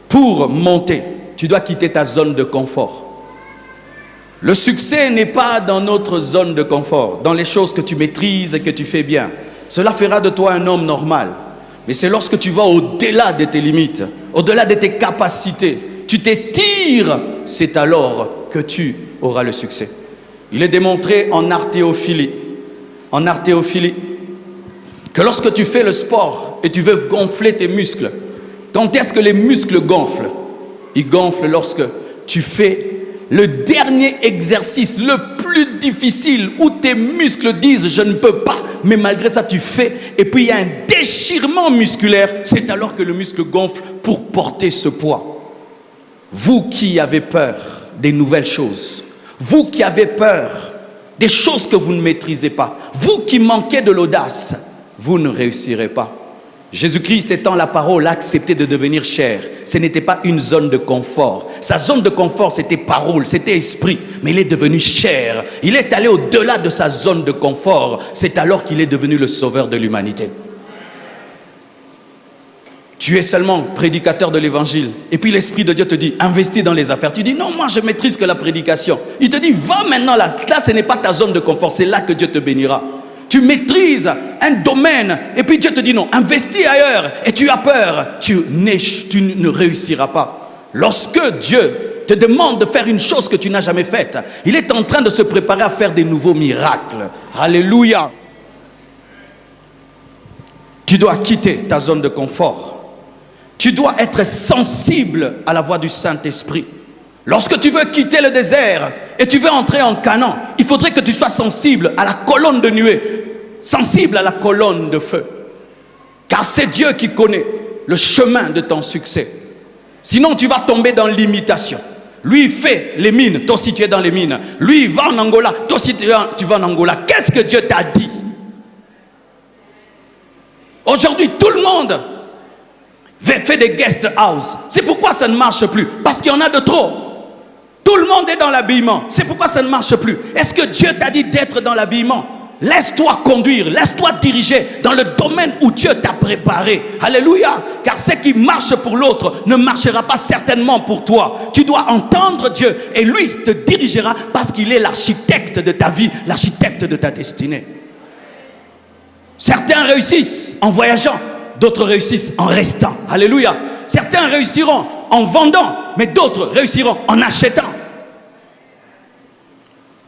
pour monter, tu dois quitter ta zone de confort. Le succès n'est pas dans notre zone de confort, dans les choses que tu maîtrises et que tu fais bien. Cela fera de toi un homme normal. Mais c'est lorsque tu vas au-delà de tes limites, au-delà de tes capacités, tu t'étires, c'est alors que tu auras le succès. Il est démontré en arthéophilie, que lorsque tu fais le sport et tu veux gonfler tes muscles, quand est-ce que les muscles gonflent? Ils gonflent lorsque tu fais le dernier exercice, le plus difficile, où tes muscles disent je ne peux pas, mais malgré ça tu fais, et puis il y a un déchirement musculaire, c'est alors que le muscle gonfle pour porter ce poids. Vous qui avez peur des nouvelles choses, vous qui avez peur des choses que vous ne maîtrisez pas, vous qui manquez de l'audace, vous ne réussirez pas. Jésus-Christ étant la parole a accepté de devenir chair. Ce n'était pas une zone de confort. Sa zone de confort, c'était parole, c'était esprit. Mais il est devenu chair. Il est allé au-delà de sa zone de confort. C'est alors qu'il est devenu le sauveur de l'humanité. Tu es seulement prédicateur de l'évangile. Et puis l'Esprit de Dieu te dit, investis dans les affaires. Tu dis, non, moi je maîtrise que la prédication. Il te dit, va maintenant là. Là, ce n'est pas ta zone de confort. C'est là que Dieu te bénira. Tu maîtrises un domaine et puis Dieu te dit non, investis ailleurs et tu as peur, tu ne réussiras pas. Lorsque Dieu te demande de faire une chose que tu n'as jamais faite, il est en train de se préparer à faire des nouveaux miracles. Alléluia. Tu dois quitter ta zone de confort. Tu dois être sensible à la voix du Saint-Esprit. Lorsque tu veux quitter le désert et tu veux entrer en Canaan, il faudrait que tu sois sensible à la colonne de nuée, sensible à la colonne de feu. Car c'est Dieu qui connaît le chemin de ton succès. Sinon, tu vas tomber dans l'imitation. Lui, il fait les mines, toi aussi tu es dans les mines. Lui, il va en Angola, toi aussi tu vas en Angola. Qu'est-ce que Dieu t'a dit? Aujourd'hui, tout le monde fait des guest house. C'est pourquoi ça ne marche plus. Parce qu'il y en a de trop. Tout le monde est dans l'habillement. C'est pourquoi ça ne marche plus. Est-ce que Dieu t'a dit d'être dans l'habillement? Laisse-toi conduire, laisse-toi diriger dans le domaine où Dieu t'a préparé. Alléluia. Car ce qui marche pour l'autre ne marchera pas certainement pour toi. Tu dois entendre Dieu et lui te dirigera parce qu'il est l'architecte de ta vie, l'architecte de ta destinée. Certains réussissent en voyageant, d'autres réussissent en restant. Alléluia. Certains réussiront en vendant, mais d'autres réussiront en achetant.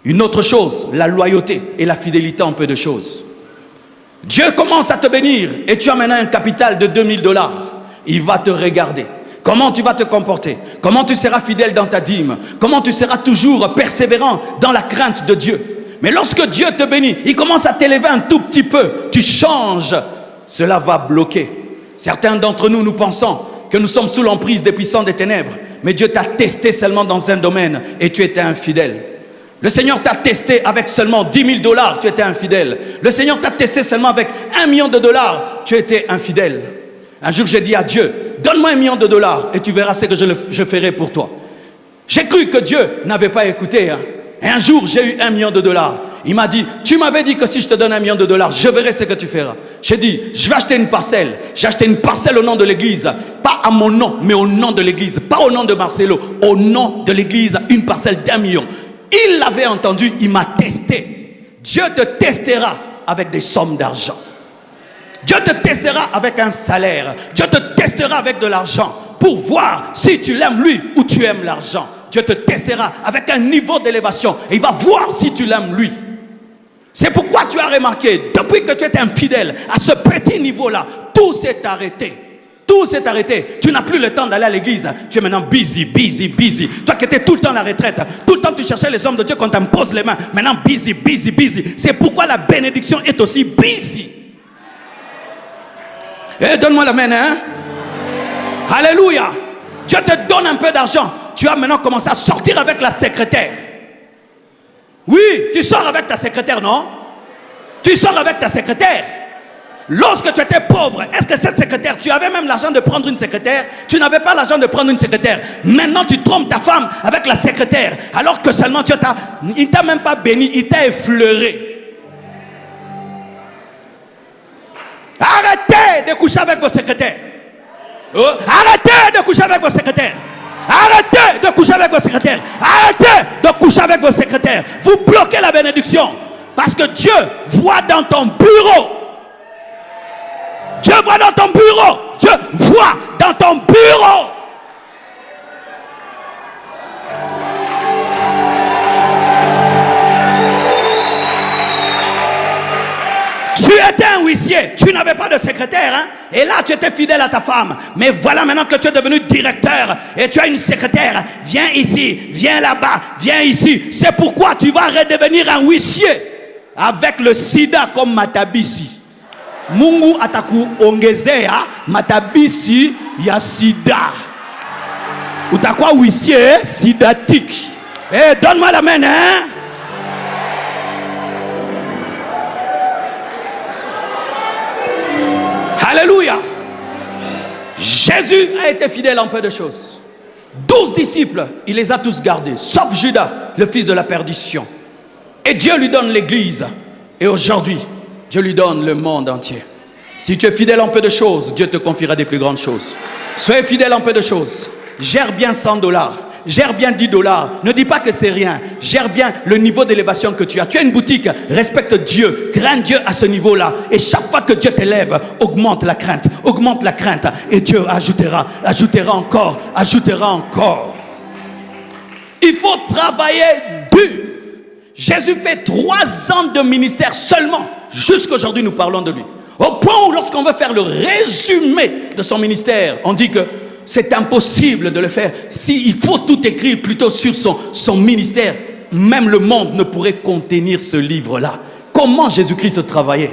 Une autre chose, la loyauté et la fidélité en peu de choses. Dieu commence à te bénir et tu as maintenant un capital de $2000. Il va te regarder. comment tu vas te comporter, comment tu seras fidèle dans ta dîme, comment tu seras toujours persévérant dans la crainte de Dieu. Mais lorsque Dieu te bénit, il commence à t'élever un tout petit peu, tu changes, cela va bloquer. Certains d'entre nous, nous pensons que nous sommes sous l'emprise des puissants des ténèbres, mais Dieu t'a testé seulement dans un domaine et tu étais infidèle. Le Seigneur t'a testé avec seulement 10 000 $, tu étais infidèle. Le Seigneur t'a testé seulement avec 1 million de $, tu étais infidèle. Un jour, j'ai dit à Dieu, donne-moi 1 million de $ et tu verras ce que je ferai pour toi. J'ai cru que Dieu n'avait pas écouté. Et un jour, j'ai eu 1 million de $. Il m'a dit, tu m'avais dit que si je te donne 1 million de $, je verrai ce que tu feras. J'ai dit, je vais acheter une parcelle. J'ai acheté une parcelle au nom de l'église. Pas à mon nom, mais au nom de l'église. Pas au nom de Marcelo, au nom de l'église, une parcelle d'1 million. Il l'avait entendu, il m'a testé. Dieu te testera avec des sommes d'argent. Dieu te testera avec un salaire. Dieu te testera avec de l'argent pour voir si tu l'aimes lui ou tu aimes l'argent. Dieu te testera avec un niveau d'élévation et il va voir si tu l'aimes lui. C'est pourquoi tu as remarqué, depuis que tu étais infidèle à ce petit niveau-là, tout s'est arrêté. Tout s'est arrêté. Tu n'as plus le temps d'aller à l'église. Tu es maintenant busy. Toi qui étais tout le temps à la retraite, tout le temps tu cherchais les hommes de Dieu qu'on t'impose les mains. Maintenant busy. C'est pourquoi la bénédiction est aussi busy. Eh, donne-moi l'amen, hein? Alléluia. Dieu te donne un peu d'argent. Tu as maintenant commencé à sortir avec la secrétaire. Oui, tu sors avec ta secrétaire, non? Tu sors avec ta secrétaire. Lorsque tu étais pauvre, est-ce que cette secrétaire, tu avais même l'argent de prendre une secrétaire? Tu n'avais pas l'argent de prendre une secrétaire. Maintenant, tu trompes ta femme avec la secrétaire. Alors que seulement il ne t'a même pas béni, il t'a effleuré. Arrêtez de coucher avec vos secrétaires. Arrêtez de coucher avec vos secrétaires. Arrêtez de coucher avec vos secrétaires. Arrêtez de coucher avec vos secrétaires. Vous bloquez la bénédiction. Parce que Dieu voit dans ton bureau. Dieu voit dans ton bureau. Dieu voit dans ton bureau. Tu étais un huissier, tu n'avais pas de secrétaire, hein? Et là tu étais fidèle à ta femme. Mais voilà maintenant que tu es devenu directeur et tu as une secrétaire. Viens ici, viens là-bas, viens ici. C'est pourquoi tu vas redevenir un huissier avec le sida comme Matabisi. Mungu ataku ongezea Matabisi ya sida. Utakuwa huissier sidatique. Eh, donne-moi la main, hein? Alléluia. Jésus a été fidèle en peu de choses. 12 disciples, il les a tous gardés, sauf Judas, le fils de la perdition. Et Dieu lui donne l'église. Et aujourd'hui, Dieu lui donne le monde entier. Si tu es fidèle en peu de choses, Dieu te confiera des plus grandes choses. Soyez fidèle en peu de choses. Gère bien 100 $. Gère bien 10 $. Ne dis pas que c'est rien. Gère bien le niveau d'élévation que tu as. Tu as une boutique, respecte Dieu, crains Dieu à ce niveau-là. Et chaque fois que Dieu t'élève, augmente la crainte. Augmente la crainte. Et Dieu ajoutera encore. Il faut travailler dur. Jésus fait 3 ans de ministère seulement. Jusqu'aujourd'hui, nous parlons de lui. Au point où lorsqu'on veut faire le résumé de son ministère, on dit que c'est impossible de le faire. S'il faut tout écrire plutôt sur son ministère, même le monde ne pourrait contenir ce livre-là. Comment Jésus-Christ travaillait?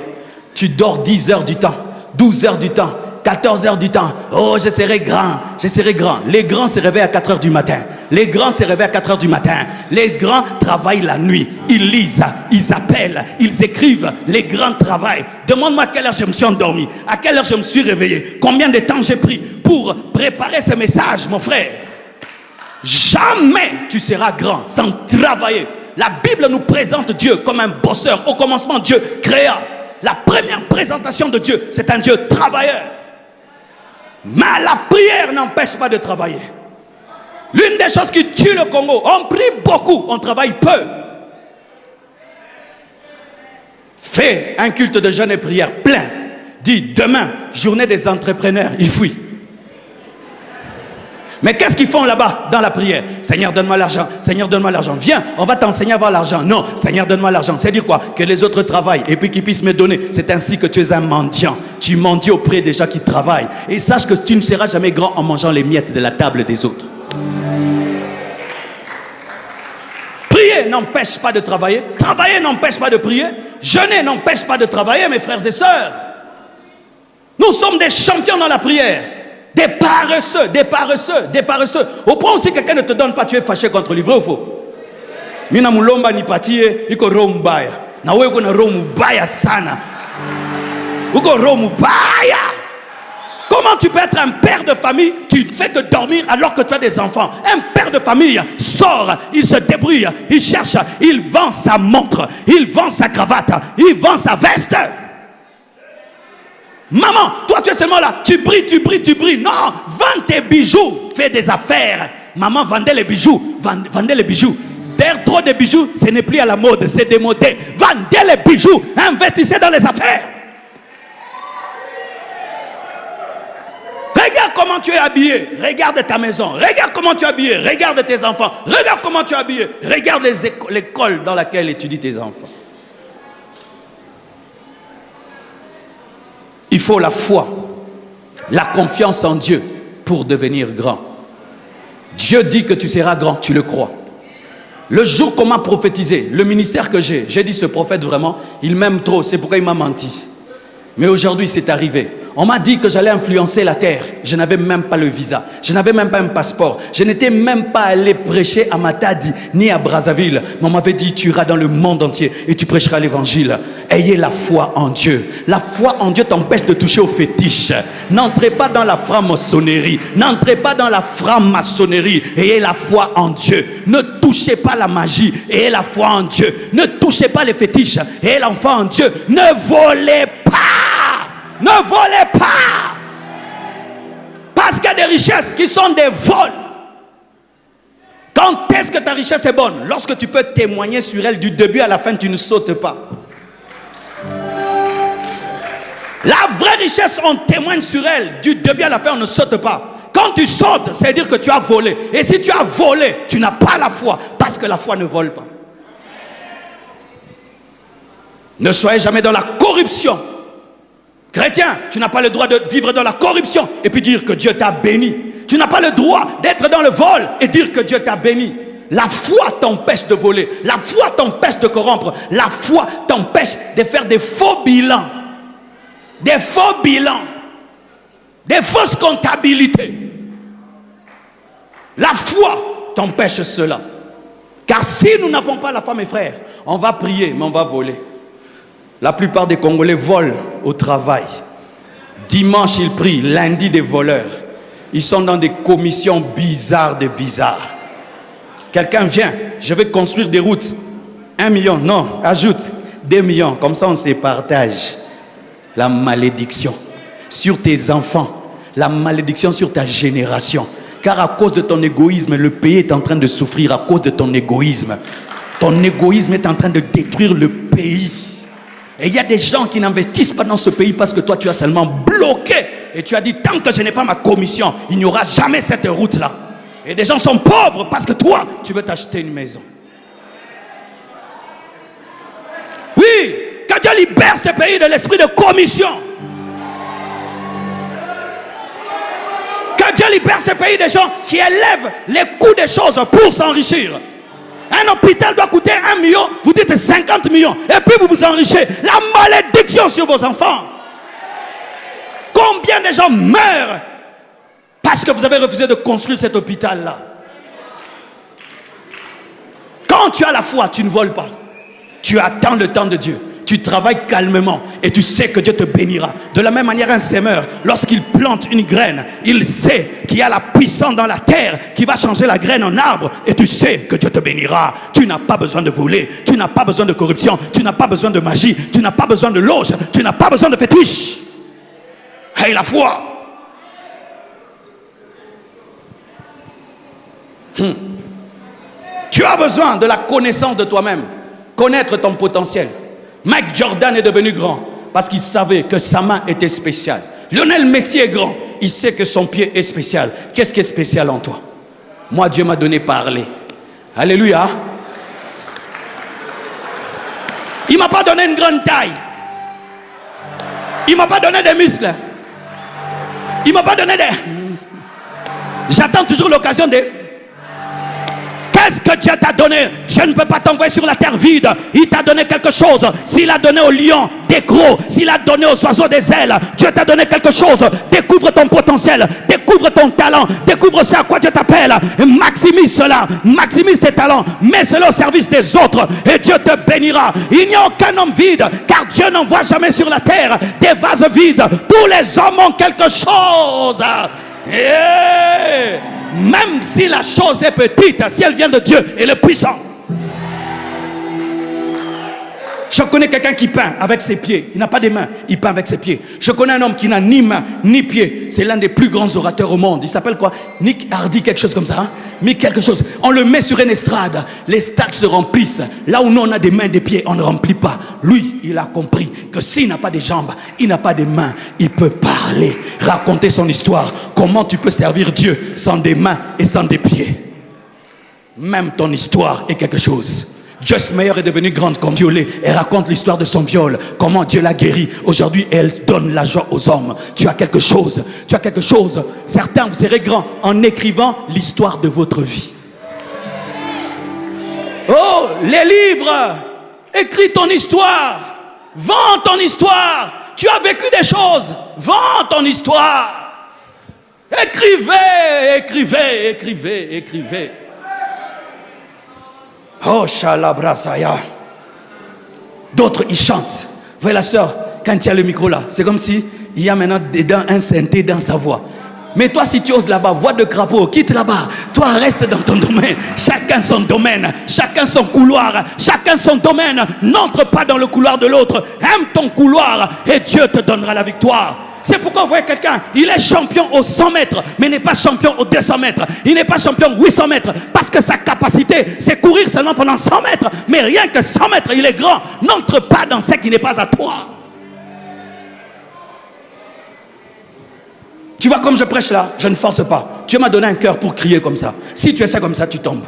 Tu dors 10 heures du temps, 12 heures du temps, 14 heures du temps. Oh, je serai grand, je serai grand. Les grands se réveillent à 4 heures du matin. Les grands se réveillent à 4 heures du matin. Les grands travaillent la nuit. Ils lisent, ils appellent, ils écrivent. Les grands travaillent. Demande-moi à quelle heure je me suis endormi, à quelle heure je me suis réveillé, combien de temps j'ai pris pour préparer ce message, mon frère. Jamais tu seras grand sans travailler. La Bible nous présente Dieu comme un bosseur. Au commencement, Dieu créa. La première présentation de Dieu, c'est un Dieu travailleur. Mais la prière n'empêche pas de travailler. L'une des choses qui tue le Congo, on prie beaucoup, on travaille peu. Fais un culte de jeûne et prière plein. Dis demain, journée des entrepreneurs, il fuit. Mais qu'est-ce qu'ils font là-bas dans la prière? Seigneur, donne-moi l'argent. Seigneur, donne-moi l'argent. Viens, on va t'enseigner à avoir l'argent. Non, Seigneur, donne-moi l'argent. C'est dire quoi? Que les autres travaillent et puis qu'ils puissent me donner. C'est ainsi que tu es un mendiant. Tu mendies auprès des gens qui travaillent. Et sache que tu ne seras jamais grand en mangeant les miettes de la table des autres. Prier n'empêche pas de travailler. Travailler n'empêche pas de prier. Jeûner n'empêche pas de travailler, mes frères et sœurs. Nous sommes des champions dans la prière. Des paresseux, des paresseux, des paresseux. Au point où si quelqu'un ne te donne pas, tu es fâché contre lui. Vrai ou faux? Mina mulomba ni patie, iko roho mbaya. Na wewe kuna roho mbaya sana. Uko roho mbaya. Comment tu peux être un père de famille, tu fais que dormir alors que tu as des enfants? Un père de famille sort, il se débrouille, il cherche, il vend sa montre, il vend sa cravate, il vend sa veste. Maman, toi tu es seulement là, tu brilles, tu brilles, tu brilles. Non, vends tes bijoux, fais des affaires. Maman vendait les bijoux, vendait les bijoux. D'ailleurs, trop de bijoux, ce n'est plus à la mode, c'est démodé. Vendez les bijoux, investissez dans les affaires. Regarde comment tu es habillé, regarde ta maison, regarde comment tu es habillé, regarde tes enfants, regarde comment tu es habillé, regarde l'école dans laquelle étudient tes enfants. Il faut la foi, la confiance en Dieu pour devenir grand. Dieu dit que tu seras grand, tu le crois. Le jour qu'on m'a prophétisé, le ministère que j'ai dit ce prophète vraiment, il m'aime trop, c'est pourquoi il m'a menti. Mais aujourd'hui c'est arrivé. On m'a dit que j'allais influencer la terre. Je n'avais même pas le visa. Je n'avais même pas un passeport. Je n'étais même pas allé prêcher à Matadi ni à Brazzaville. Mais on m'avait dit, tu iras dans le monde entier et tu prêcheras l'évangile. Ayez la foi en Dieu. La foi en Dieu t'empêche de toucher aux fétiches. N'entrez pas dans la franc-maçonnerie. N'entrez pas dans la franc-maçonnerie. Ayez la foi en Dieu. Ne touchez pas la magie. Ayez la foi en Dieu. Ne touchez pas les fétiches. Ayez la foi en Dieu. Ne volez pas. Ne volez pas. Parce qu'il y a des richesses qui sont des vols. Quand est-ce que ta richesse est bonne? Lorsque tu peux témoigner sur elle du début à la fin, tu ne sautes pas. La vraie richesse, on témoigne sur elle du début à la fin, on ne saute pas. Quand tu sautes, c'est-à-dire que tu as volé. Et si tu as volé, tu n'as pas la foi. Parce que la foi ne vole pas. Ne soyez jamais dans la corruption. Chrétien, tu n'as pas le droit de vivre dans la corruption et puis dire que Dieu t'a béni. Tu n'as pas le droit d'être dans le vol et dire que Dieu t'a béni. La foi t'empêche de voler. La foi t'empêche de corrompre. La foi t'empêche de faire des faux bilans. Des faux bilans. Des fausses comptabilités. La foi t'empêche cela. Car si nous n'avons pas la foi, mes frères, on va prier, mais on va voler. La plupart des Congolais volent au travail. Dimanche, ils prient. Lundi, des voleurs. Ils sont dans des commissions bizarres de bizarres. Quelqu'un vient, je vais construire des routes. 1 million, non, ajoute 2 millions. Comme ça, on se partage. La malédiction sur tes enfants. La malédiction sur ta génération. Car à cause de ton égoïsme, le pays est en train de souffrir à cause de ton égoïsme. Ton égoïsme est en train de détruire le pays. Et il y a des gens qui n'investissent pas dans ce pays parce que toi tu as seulement bloqué. Et tu as dit, tant que je n'ai pas ma commission, il n'y aura jamais cette route-là. Et des gens sont pauvres parce que toi, tu veux t'acheter une maison. Oui, que Dieu libère ce pays de l'esprit de commission. Que Dieu libère ce pays des gens qui élèvent les coûts des choses pour s'enrichir. Un hôpital doit coûter 1 million, vous dites 50 millions. Et puis vous vous enrichissez. La malédiction sur vos enfants. Combien de gens meurent parce que vous avez refusé de construire cet hôpital-là? Quand tu as la foi, tu ne voles pas. Tu attends le temps de Dieu. Tu travailles calmement et tu sais que Dieu te bénira. De la même manière, un semeur, lorsqu'il plante une graine, il sait qu'il y a la puissance dans la terre qui va changer la graine en arbre et tu sais que Dieu te bénira. Tu n'as pas besoin de voler, tu n'as pas besoin de corruption, tu n'as pas besoin de magie, tu n'as pas besoin de loge, tu n'as pas besoin de fétiche. Hey, la foi. Tu as besoin de la connaissance de toi-même, connaître ton potentiel. Mike Jordan est devenu grand parce qu'il savait que sa main était spéciale. Lionel Messi est grand. il sait que son pied est spécial. Qu'est-ce qui est spécial en toi? Moi, Dieu m'a donné parler. Alléluia. Il ne m'a pas donné une grande taille. Il ne m'a pas donné des muscles. Il ne m'a pas donné des... J'attends toujours l'occasion de... Qu'est-ce que Dieu t'a donné? Dieu ne veut pas t'envoyer sur la terre vide. Il t'a donné quelque chose. S'il a donné aux lions des crocs, s'il a donné aux oiseaux des ailes, Dieu t'a donné quelque chose. Découvre ton potentiel, découvre ton talent, découvre ce à quoi Dieu t'appelle. Maximise cela, maximise tes talents, mets cela au service des autres et Dieu te bénira. Il n'y a aucun homme vide, car Dieu n'envoie jamais sur la terre des vases vides. Tous les hommes ont quelque chose. Même si la chose est petite, si elle vient de Dieu, elle est puissante. Je connais quelqu'un qui peint avec ses pieds. Il n'a pas de mains, il peint avec ses pieds. Je connais un homme qui n'a ni main ni pied. C'est l'un des plus grands orateurs au monde. Il s'appelle quoi? Nick Hardy, quelque chose comme ça, hein? Mais quelque chose. On le met sur une estrade. Les stades se remplissent. Là où nous on a des mains et des pieds, on ne remplit pas. Lui, il a compris que s'il n'a pas de jambes, il n'a pas de mains, il peut parler, raconter son histoire. Comment tu peux servir Dieu sans des mains et sans des pieds? Même ton histoire est quelque chose. Joyce Meyer est devenue grande comme violée. Elle raconte l'histoire de son viol, comment Dieu l'a guérie. Aujourd'hui, elle donne la joie aux hommes. Tu as quelque chose, tu as quelque chose. Certains, vous serez grands en écrivant l'histoire de votre vie. Oh, les livres. Écris ton histoire. Vends ton histoire. Tu as vécu des choses. Vends ton histoire. Écrivez, écrivez, écrivez, écrivez. Oh, Shalabrasaya. D'autres, ils chantent. Vous voyez la sœur, quand il y a le micro là, c'est comme si il y a maintenant dedans un synthé dans sa voix. Mais toi, si tu oses là-bas, voix de crapaud, quitte là-bas. Toi, reste dans ton domaine. Chacun son domaine, chacun son couloir, chacun son domaine. N'entre pas dans le couloir de l'autre. Aime ton couloir et Dieu te donnera la victoire. C'est pourquoi vous voyez quelqu'un, il est champion aux 100 mètres, mais n'est pas champion aux 200 mètres. Il n'est pas champion aux 800 mètres, parce que sa capacité, c'est courir seulement pendant 100 mètres. Mais rien que 100 mètres, il est grand. N'entre pas dans ce qui n'est pas à toi. Tu vois comme je prêche là, je ne force pas. Dieu m'a donné un cœur pour crier comme ça. Si tu essaies comme ça, tu tombes.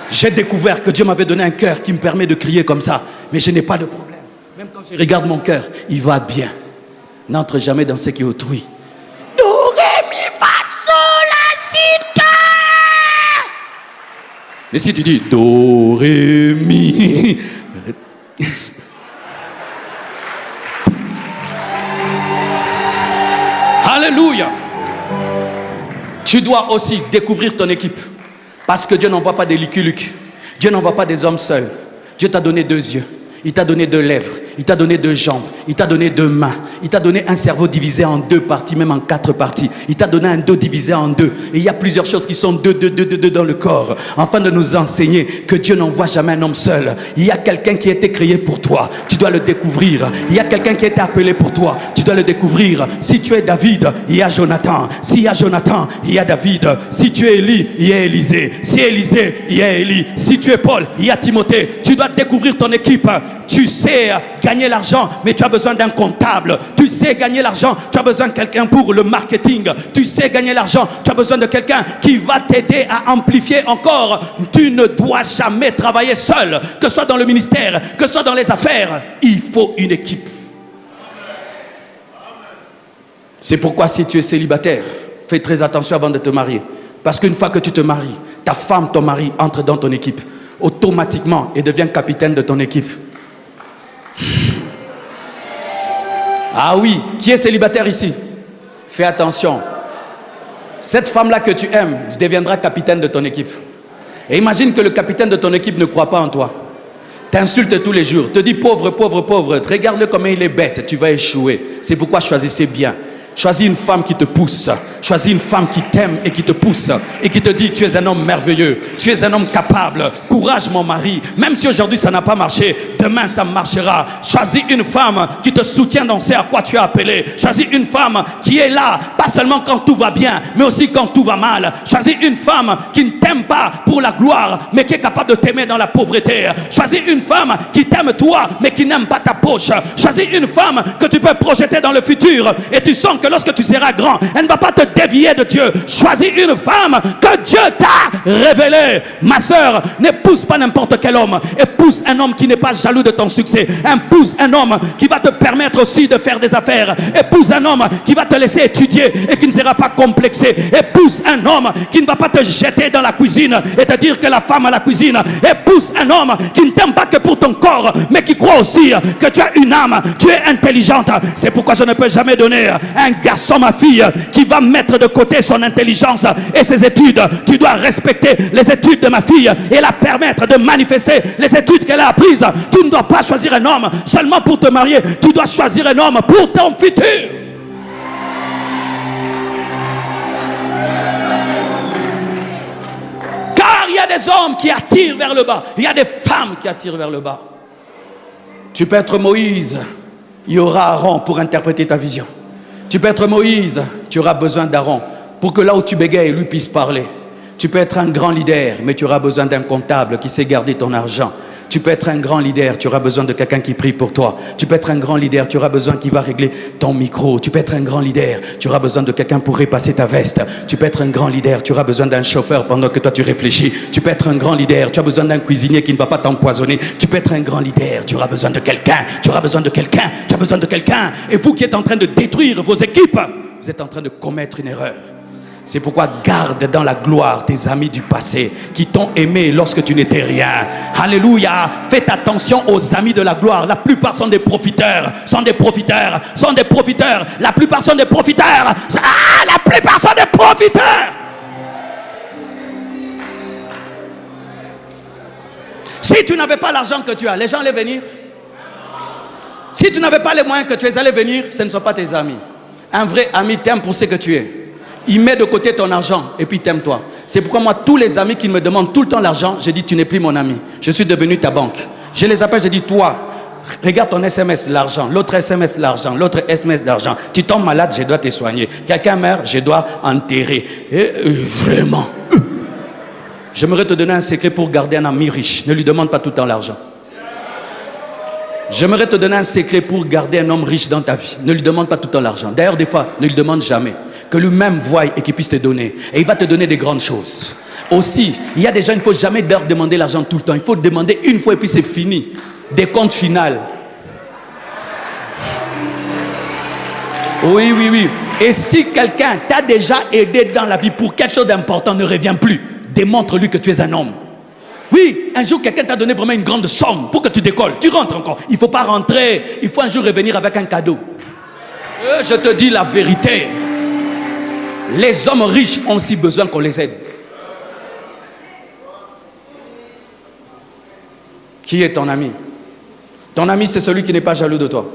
J'ai découvert que Dieu m'avait donné un cœur qui me permet de crier comme ça. Mais je n'ai pas de problème. Même quand je regarde mon cœur, il va bien. N'entre jamais dans ce qui est autrui. Do, ré, mi, fa, sol, la, si, do. Mais si tu dis do, ré, mi. Alléluia. Tu dois aussi découvrir ton équipe. Parce que Dieu n'envoie pas des liquulucs. Dieu n'envoie pas des hommes seuls. Dieu t'a donné 2 yeux. Il t'a donné 2 lèvres, il t'a donné 2 jambes, il t'a donné 2 mains, il t'a donné un cerveau divisé en 2 parties, même en 4 parties. Il t'a donné un dos divisé en 2. Et il y a plusieurs choses qui sont 2 dans le corps, afin de nous enseigner que Dieu n'envoie jamais un homme seul. Il y a quelqu'un qui a été créé pour toi, tu dois le découvrir. Il y a quelqu'un qui a été appelé pour toi, tu dois le découvrir. Si tu es David, il y a Jonathan. S'il y a Jonathan, il y a David. Si tu es Élie, il y a Élisée. Si Élisée, il y a Élie. Si tu es Paul, il y a Timothée. Tu dois découvrir ton équipe. Tu sais gagner l'argent, mais tu as besoin d'un comptable. Tu sais gagner l'argent, tu as besoin de quelqu'un pour le marketing. Tu sais gagner l'argent, tu as besoin de quelqu'un qui va t'aider à amplifier encore. Tu ne dois jamais travailler seul, que ce soit dans le ministère, que ce soit dans les affaires. Il faut une équipe. C'est pourquoi si tu es célibataire, fais très attention avant de te marier. Parce qu'une fois que tu te maries, ta femme, ton mari entre dans ton équipe. Automatiquement, il devient capitaine de ton équipe. Ah oui, qui est célibataire ici? Fais attention. Cette femme-là que tu aimes deviendra capitaine de ton équipe. Et imagine que le capitaine de ton équipe ne croit pas en toi. T'insulte tous les jours, te dit pauvre, pauvre, pauvre. Regarde-le comme il est bête, tu vas échouer. C'est pourquoi choisissez bien. Choisis une femme qui te pousse. Choisis une femme qui t'aime et qui te pousse et qui te dit tu es un homme merveilleux, tu es un homme capable. Courage mon mari, même si aujourd'hui ça n'a pas marché, demain ça marchera. Choisis une femme qui te soutient dans ce à quoi tu es appelé. Choisis une femme qui est là, pas seulement quand tout va bien, mais aussi quand tout va mal. Choisis une femme qui ne t'aime pas pour la gloire, mais qui est capable de t'aimer dans la pauvreté. Choisis une femme qui t'aime toi, mais qui n'aime pas ta poche. Choisis une femme que tu peux projeter dans le futur et tu sens que lorsque tu seras grand, elle ne va pas te dévier de Dieu. Choisis une femme que Dieu t'a révélée. Ma soeur, n'épouse pas n'importe quel homme. Épouse un homme qui n'est pas jaloux de ton succès. Épouse un homme qui va te permettre aussi de faire des affaires. Épouse un homme qui va te laisser étudier et qui ne sera pas complexé. Épouse un homme qui ne va pas te jeter dans la cuisine et te dire que la femme à la cuisine. Épouse un homme qui ne t'aime pas que pour ton corps, mais qui croit aussi que tu as une âme, tu es intelligente. C'est pourquoi je ne peux jamais donner un garçon, ma fille, qui va mettre de côté son intelligence et ses études. Tu dois respecter les études de ma fille et la permettre de manifester les études qu'elle a apprises. Tu ne dois pas choisir un homme seulement pour te marier, tu dois choisir un homme pour ton futur. Car il y a des hommes qui attirent vers le bas, il y a des femmes qui attirent vers le bas. Tu peux être Moïse, il y aura Aaron pour interpréter ta vision. Tu peux être Moïse, tu auras besoin d'Aaron pour que là où tu bégayes, lui puisse parler. Tu peux être un grand leader, mais tu auras besoin d'un comptable qui sait garder ton argent. Tu peux être un grand leader, tu auras besoin de quelqu'un qui prie pour toi. Tu peux être un grand leader, tu auras besoin qui va régler ton micro. Tu peux être un grand leader, tu auras besoin de quelqu'un pour repasser ta veste. Tu peux être un grand leader, tu auras besoin d'un chauffeur pendant que toi tu réfléchis. Tu peux être un grand leader, tu as besoin d'un cuisinier qui ne va pas t'empoisonner. Tu peux être un grand leader, tu auras besoin de quelqu'un, tu auras besoin de quelqu'un, tu as besoin de quelqu'un. Et vous qui êtes en train de détruire vos équipes, vous êtes en train de commettre une erreur. C'est pourquoi garde dans la gloire tes amis du passé qui t'ont aimé lorsque tu n'étais rien. Alléluia. Faites attention aux amis de la gloire. La plupart sont des profiteurs. La plupart sont des profiteurs. La plupart sont des profiteurs. Si tu n'avais pas l'argent que tu as, les gens allaient venir. Si tu n'avais pas les moyens que tu es allé venir, ce ne sont pas tes amis. Un vrai ami t'aime pour ce que tu es. Il met de côté ton argent et puis t'aime toi. C'est pourquoi moi, tous les amis qui me demandent tout le temps l'argent, je dis tu n'es plus mon ami. Je suis devenu ta banque. Je les appelle, je dis toi, regarde ton SMS, l'argent. L'autre SMS, l'argent. L'autre SMS, l'argent. Tu tombes malade, je dois te soigner. Quelqu'un meurt, je dois enterrer. Et vraiment, j'aimerais te donner un secret pour garder un ami riche. Ne lui demande pas tout le temps l'argent. J'aimerais te donner un secret pour garder un homme riche dans ta vie. Ne lui demande pas tout le temps l'argent. D'ailleurs, des fois, ne lui demande jamais. Que lui-même voie et qu'il puisse te donner. Et il va te donner des grandes choses. Aussi, il y a des gens, il ne faut jamais leur demander l'argent tout le temps. Il faut demander une fois et puis c'est fini. Des comptes finales. Oui. Et si quelqu'un t'a déjà aidé dans la vie pour quelque chose d'important, ne reviens plus. Démontre-lui que tu es un homme. Oui, un jour quelqu'un t'a donné vraiment une grande somme pour que tu décolles. Tu rentres encore. Il ne faut pas rentrer. Il faut un jour revenir avec un cadeau. Je te dis la vérité. Les hommes riches ont aussi besoin qu'on les aide. Qui est ton ami? Ton ami, c'est celui qui n'est pas jaloux de toi.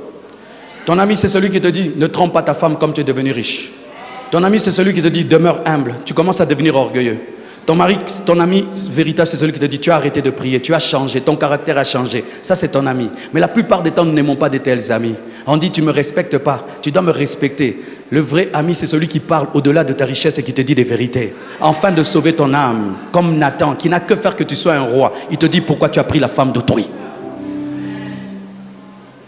Ton ami, c'est celui qui te dit ne trompe pas ta femme comme tu es devenu riche. Ton ami, c'est celui qui te dit demeure humble. Tu commences à devenir orgueilleux. Ton ami véritable, c'est celui qui te dit tu as arrêté de prier, tu as changé, ton caractère a changé. Ça, c'est ton ami. Mais la plupart des temps, nous n'aimons pas de tels amis. On dit tu ne me respectes pas, tu dois me respecter. Le vrai ami, c'est celui qui parle au-delà de ta richesse et qui te dit des vérités. Afin de sauver ton âme, comme Nathan, qui n'a que faire que tu sois un roi. Il te dit pourquoi tu as pris la femme d'autrui.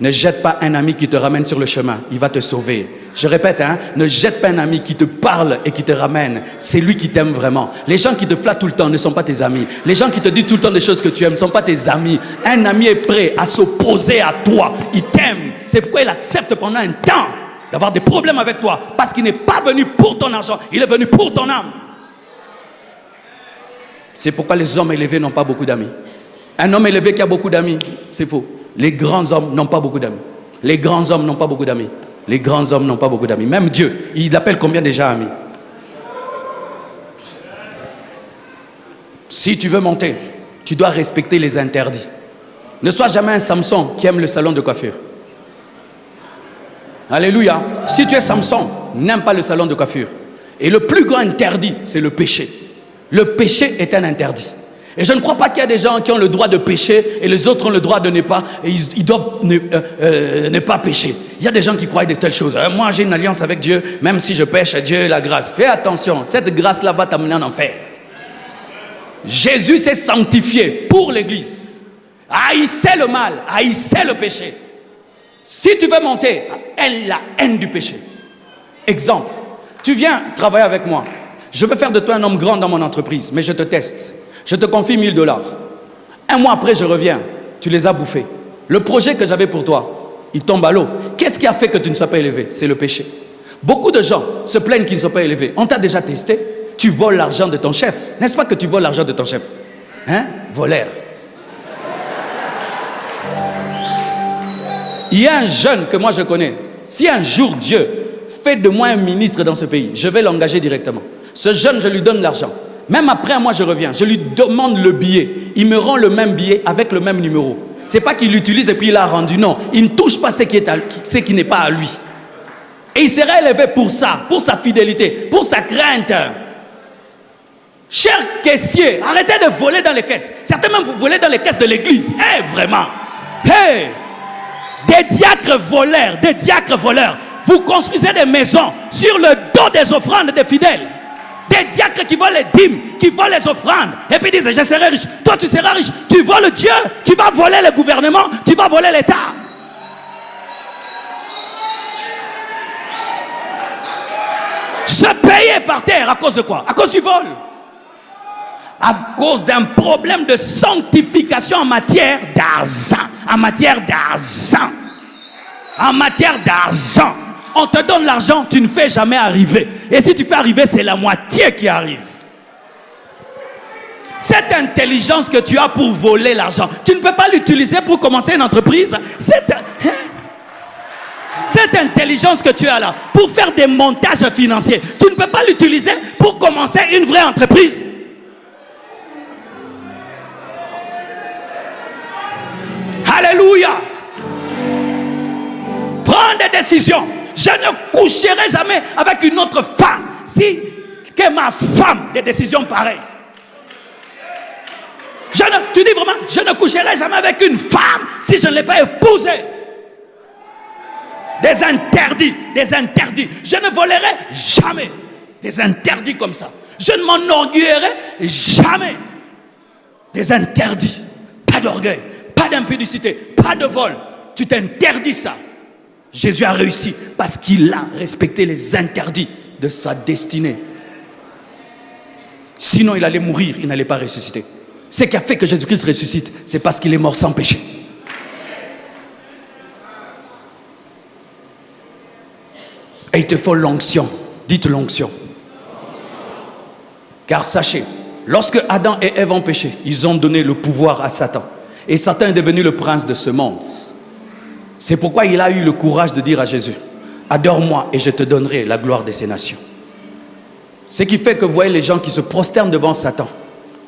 Ne jette pas un ami qui te ramène sur le chemin, il va te sauver. Je répète, ne jette pas un ami qui te parle et qui te ramène. C'est lui qui t'aime vraiment. Les gens qui te flattent tout le temps ne sont pas tes amis. Les gens qui te disent tout le temps des choses que tu aimes ne sont pas tes amis. Un ami est prêt à s'opposer à toi. Il t'aime. C'est pourquoi il accepte pendant un temps d'avoir des problèmes avec toi. Parce qu'il n'est pas venu pour ton argent, il est venu pour ton âme. C'est pourquoi les hommes élevés n'ont pas beaucoup d'amis. Un homme élevé qui a beaucoup d'amis, c'est faux. Les grands hommes n'ont pas beaucoup d'amis. Les grands hommes n'ont pas beaucoup d'amis. Les grands hommes n'ont pas beaucoup d'amis. Même Dieu, il appelle combien déjà amis? Si tu veux monter, tu dois respecter les interdits. Ne sois jamais un Samson qui aime le salon de coiffure. Alléluia. Si tu es Samson, n'aime pas le salon de coiffure. Et le plus grand interdit, c'est le péché. Le péché est un interdit. Et je ne crois pas qu'il y a des gens qui ont le droit de pécher et les autres ont le droit de ne pas, et ils doivent ne pas pécher. Il y a des gens qui croient de telles choses. Moi, j'ai une alliance avec Dieu, même si je pêche, Dieu est la grâce. Fais attention, cette grâce-là va t'amener en enfer. Jésus s'est sanctifié pour l'église. Haïssez le mal, haïssez le péché. Si tu veux monter, aie la haine du péché. Exemple, tu viens travailler avec moi. Je veux faire de toi un homme grand dans mon entreprise, mais je te teste. Je te confie $1000. Un mois après, je reviens. Tu les as bouffés. Le projet que j'avais pour toi, il tombe à l'eau. Qu'est-ce qui a fait que tu ne sois pas élevé? C'est le péché. Beaucoup de gens se plaignent qu'ils ne sont pas élevés. On t'a déjà testé. Tu voles l'argent de ton chef. N'est-ce pas que tu voles l'argent de ton chef? Hein? Voleur. Il y a un jeune que moi je connais. Si un jour Dieu fait de moi un ministre dans ce pays, je vais l'engager directement. Ce jeune, je lui donne l'argent. Même après moi je reviens, je lui demande le billet. Il me rend le même billet avec le même numéro. C'est pas qu'il l'utilise et puis il l'a rendu. Non, il ne touche pas ce qui n'est pas à lui. Et il sera élevé pour ça, pour sa fidélité, pour sa crainte. Chers caissiers, arrêtez de voler dans les caisses. Certains même vous volez dans les caisses de l'église. Vraiment. Des diacres voleurs. Vous construisez des maisons sur le dos des offrandes des fidèles. Des diacres qui volent les dîmes, qui volent les offrandes. Et puis disent, je serai riche. Toi, tu seras riche. Tu voles Dieu, tu vas voler le gouvernement, tu vas voler l'État. Se payer par terre à cause de quoi? À cause du vol. À cause d'un problème de sanctification en matière d'argent. En matière d'argent. En matière d'argent. On te donne l'argent, tu ne fais jamais arriver. Et si tu fais arriver, c'est la moitié qui arrive. Cette intelligence que tu as pour voler l'argent, tu ne peux pas l'utiliser pour commencer une entreprise. Cette intelligence que tu as là, pour faire des montages financiers, tu ne peux pas l'utiliser pour commencer une vraie entreprise. Alléluia. Prends des décisions. Je ne coucherai jamais avec une autre femme si que ma femme des décisions pareilles. Tu dis vraiment, je ne coucherai jamais avec une femme si je ne l'ai pas épousée. Des interdits. Je ne volerai jamais. Des interdits comme ça. Je ne m'enorgueillerai jamais. Des interdits. Pas d'orgueil, pas d'impudicité, pas de vol. Tu t'interdis ça. Jésus a réussi parce qu'il a respecté les interdits de sa destinée. Sinon, il allait mourir, il n'allait pas ressusciter. Ce qui a fait que Jésus-Christ ressuscite, c'est parce qu'il est mort sans péché. Et il te faut l'onction. Dites l'onction. Car sachez, lorsque Adam et Ève ont péché, ils ont donné le pouvoir à Satan. Et Satan est devenu le prince de ce monde. C'est pourquoi il a eu le courage de dire à Jésus, adore-moi et je te donnerai la gloire de ces nations. Ce qui fait que vous voyez les gens qui se prosternent devant Satan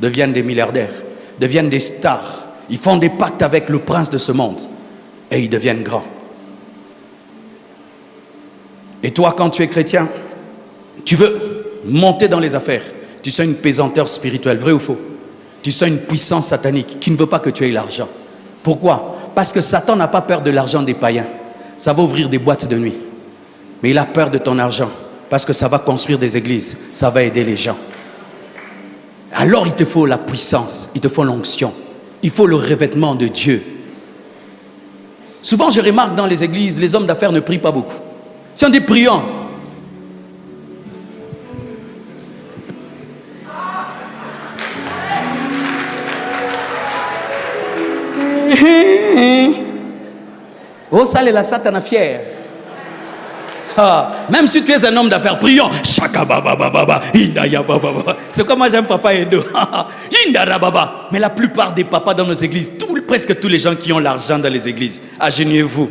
deviennent des milliardaires, deviennent des stars. Ils font des pactes avec le prince de ce monde et ils deviennent grands. Et toi, quand tu es chrétien, tu veux monter dans les affaires. Tu sens une pesanteur spirituelle, vrai ou faux? Tu sens une puissance satanique qui ne veut pas que tu aies l'argent. Pourquoi? Parce que Satan n'a pas peur de l'argent des païens. Ça va ouvrir des boîtes de nuit. Mais il a peur de ton argent parce que ça va construire des églises. Ça va aider les gens. Alors il te faut la puissance, il te faut l'onction. Il faut le revêtement de Dieu. Souvent je remarque dans les églises, les hommes d'affaires ne prient pas beaucoup. Si on dit prions, oh, ça est la Satan fière. Même si tu es un homme d'affaires, prions. C'est comme moi j'aime Papa Edo. Mais la plupart des papas dans nos églises, presque tous les gens qui ont l'argent dans les églises, agenouillez-vous.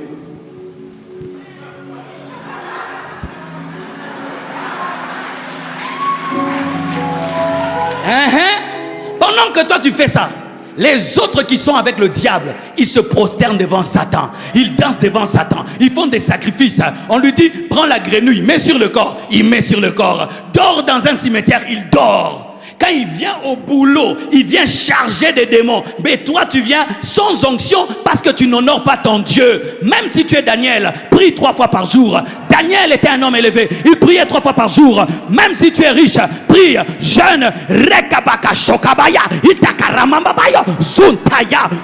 Pendant que toi tu fais ça, Les autres qui sont avec le diable, ils se prosternent devant Satan. Ils dansent devant Satan. Ils font des sacrifices. On lui dit, prends la grenouille, mets sur le corps. Il met sur le corps. Dors dans un cimetière, il dort. Quand il vient au boulot, il vient chargé des démons. Mais toi, tu viens sans onction parce que tu n'honores pas ton Dieu. Même si tu es Daniel, prie 3 fois par jour. Daniel était un homme élevé. Il priait 3 fois par jour. Même si tu es riche, prie, jeûne.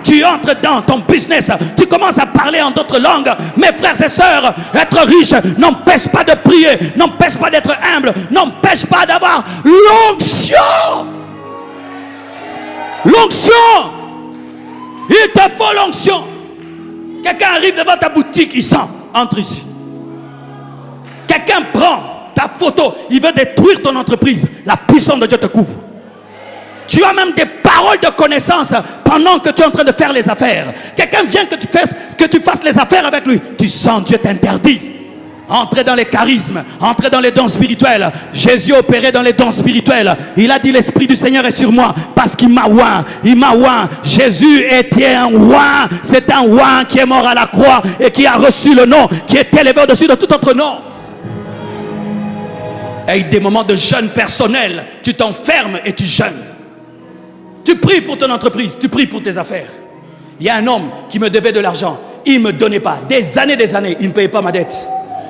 Tu entres dans ton business. Tu commences à parler en d'autres langues. Mes frères et sœurs, être riche n'empêche pas de prier, n'empêche pas d'être humble, n'empêche pas d'avoir l'onction. L'onction. Il te faut l'onction. Quelqu'un arrive devant ta boutique, il sent. Entre ici. Quelqu'un prend ta photo, il veut détruire ton entreprise. La puissance de Dieu te couvre. Tu as même des paroles de connaissance pendant que tu es en train de faire les affaires. Quelqu'un vient que tu fasses les affaires avec lui. Tu sens Dieu t'interdit. Entrez dans les charismes, entrez dans les dons spirituels. Jésus opérait dans les dons spirituels. Il a dit, l'Esprit du Seigneur est sur moi parce qu'il m'a oint. Il m'a oint. Jésus était un oint. C'est un oint qui est mort à la croix et qui a reçu le nom qui est élevé au-dessus de tout autre nom. Avec des moments de jeûne personnel, tu t'enfermes et tu jeûnes. Tu pries pour ton entreprise, tu pries pour tes affaires. Il y a un homme qui me devait de l'argent. Il ne me donnait pas. Des années, il ne payait pas ma dette.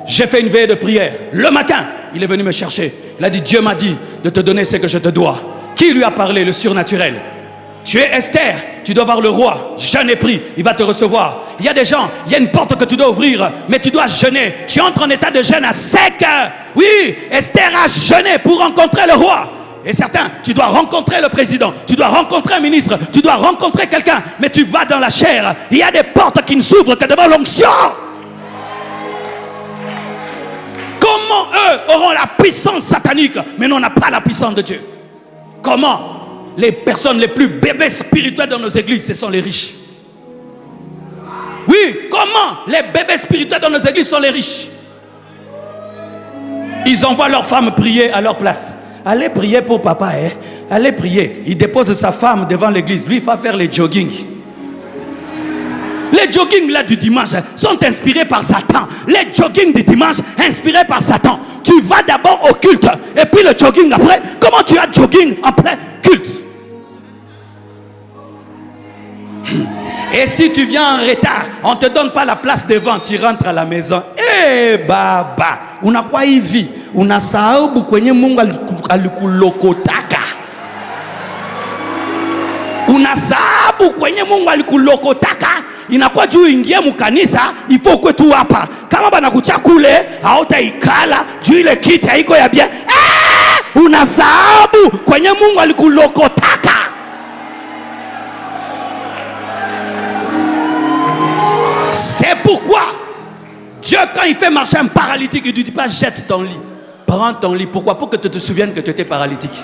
J'ai fait une veille de prière. Le matin, il est venu me chercher. Il a dit, Dieu m'a dit de te donner ce que je te dois. Qui lui a parlé? Le surnaturel. Tu es Esther, tu dois voir le roi. Jeûne et prie, il va te recevoir. Il y a des gens, il y a une porte que tu dois ouvrir, mais tu dois jeûner. Tu entres en état de jeûne à sec. Oui, Esther a jeûné pour rencontrer le roi. Et certains, tu dois rencontrer le président, tu dois rencontrer un ministre, tu dois rencontrer quelqu'un, mais tu vas dans la chair. Il y a des portes qui ne s'ouvrent que devant l'onction. Comment eux auront la puissance satanique, mais nous on n'a pas la puissance de Dieu? Comment? Les personnes les plus bébés spirituels dans nos églises, ce sont les riches. Oui, comment les bébés spirituels dans nos églises sont les riches? Ils envoient leurs femmes prier à leur place. Allez prier pour papa, hein? Allez prier. Il dépose sa femme devant l'église. Lui, il va faire les jogging. Les jogging là du dimanche sont inspirés par Satan. Les jogging du dimanche inspirés par Satan. Tu vas d'abord au culte et puis le jogging après. Comment tu as jogging en plein culte? Et si tu viens en retard, on ne te donne pas la place devant, tu rentres à la maison. Eh baba, unakuwa hivi, unasahau kwenye Mungu alikulokotaka. Unasahau kwenye Mungu alikulokotaka. Inakuwa juu ingie mukanisa, ifo kwe tu hapa. Kama banakucha kule, hautaikala, juu ile kiti haiko ya bien. Unasahau kwenye Mungu alikulokotaka. C'est pourquoi Dieu, quand il fait marcher un paralytique, il ne dit pas jette ton lit. Prends ton lit. Pourquoi? Pour que tu te souviennes que tu étais paralytique.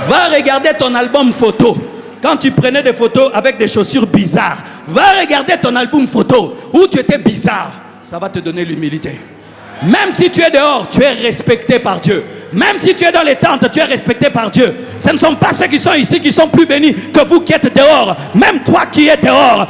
Va regarder ton album photo. Quand tu prenais des photos avec des chaussures bizarres, va regarder ton album photo où tu étais bizarre. Ça va te donner l'humilité. Même si tu es dehors, tu es respecté par Dieu. Même si tu es dans les tentes, tu es respecté par Dieu. Ce ne sont pas ceux qui sont ici qui sont plus bénis que vous qui êtes dehors. Même toi qui es dehors,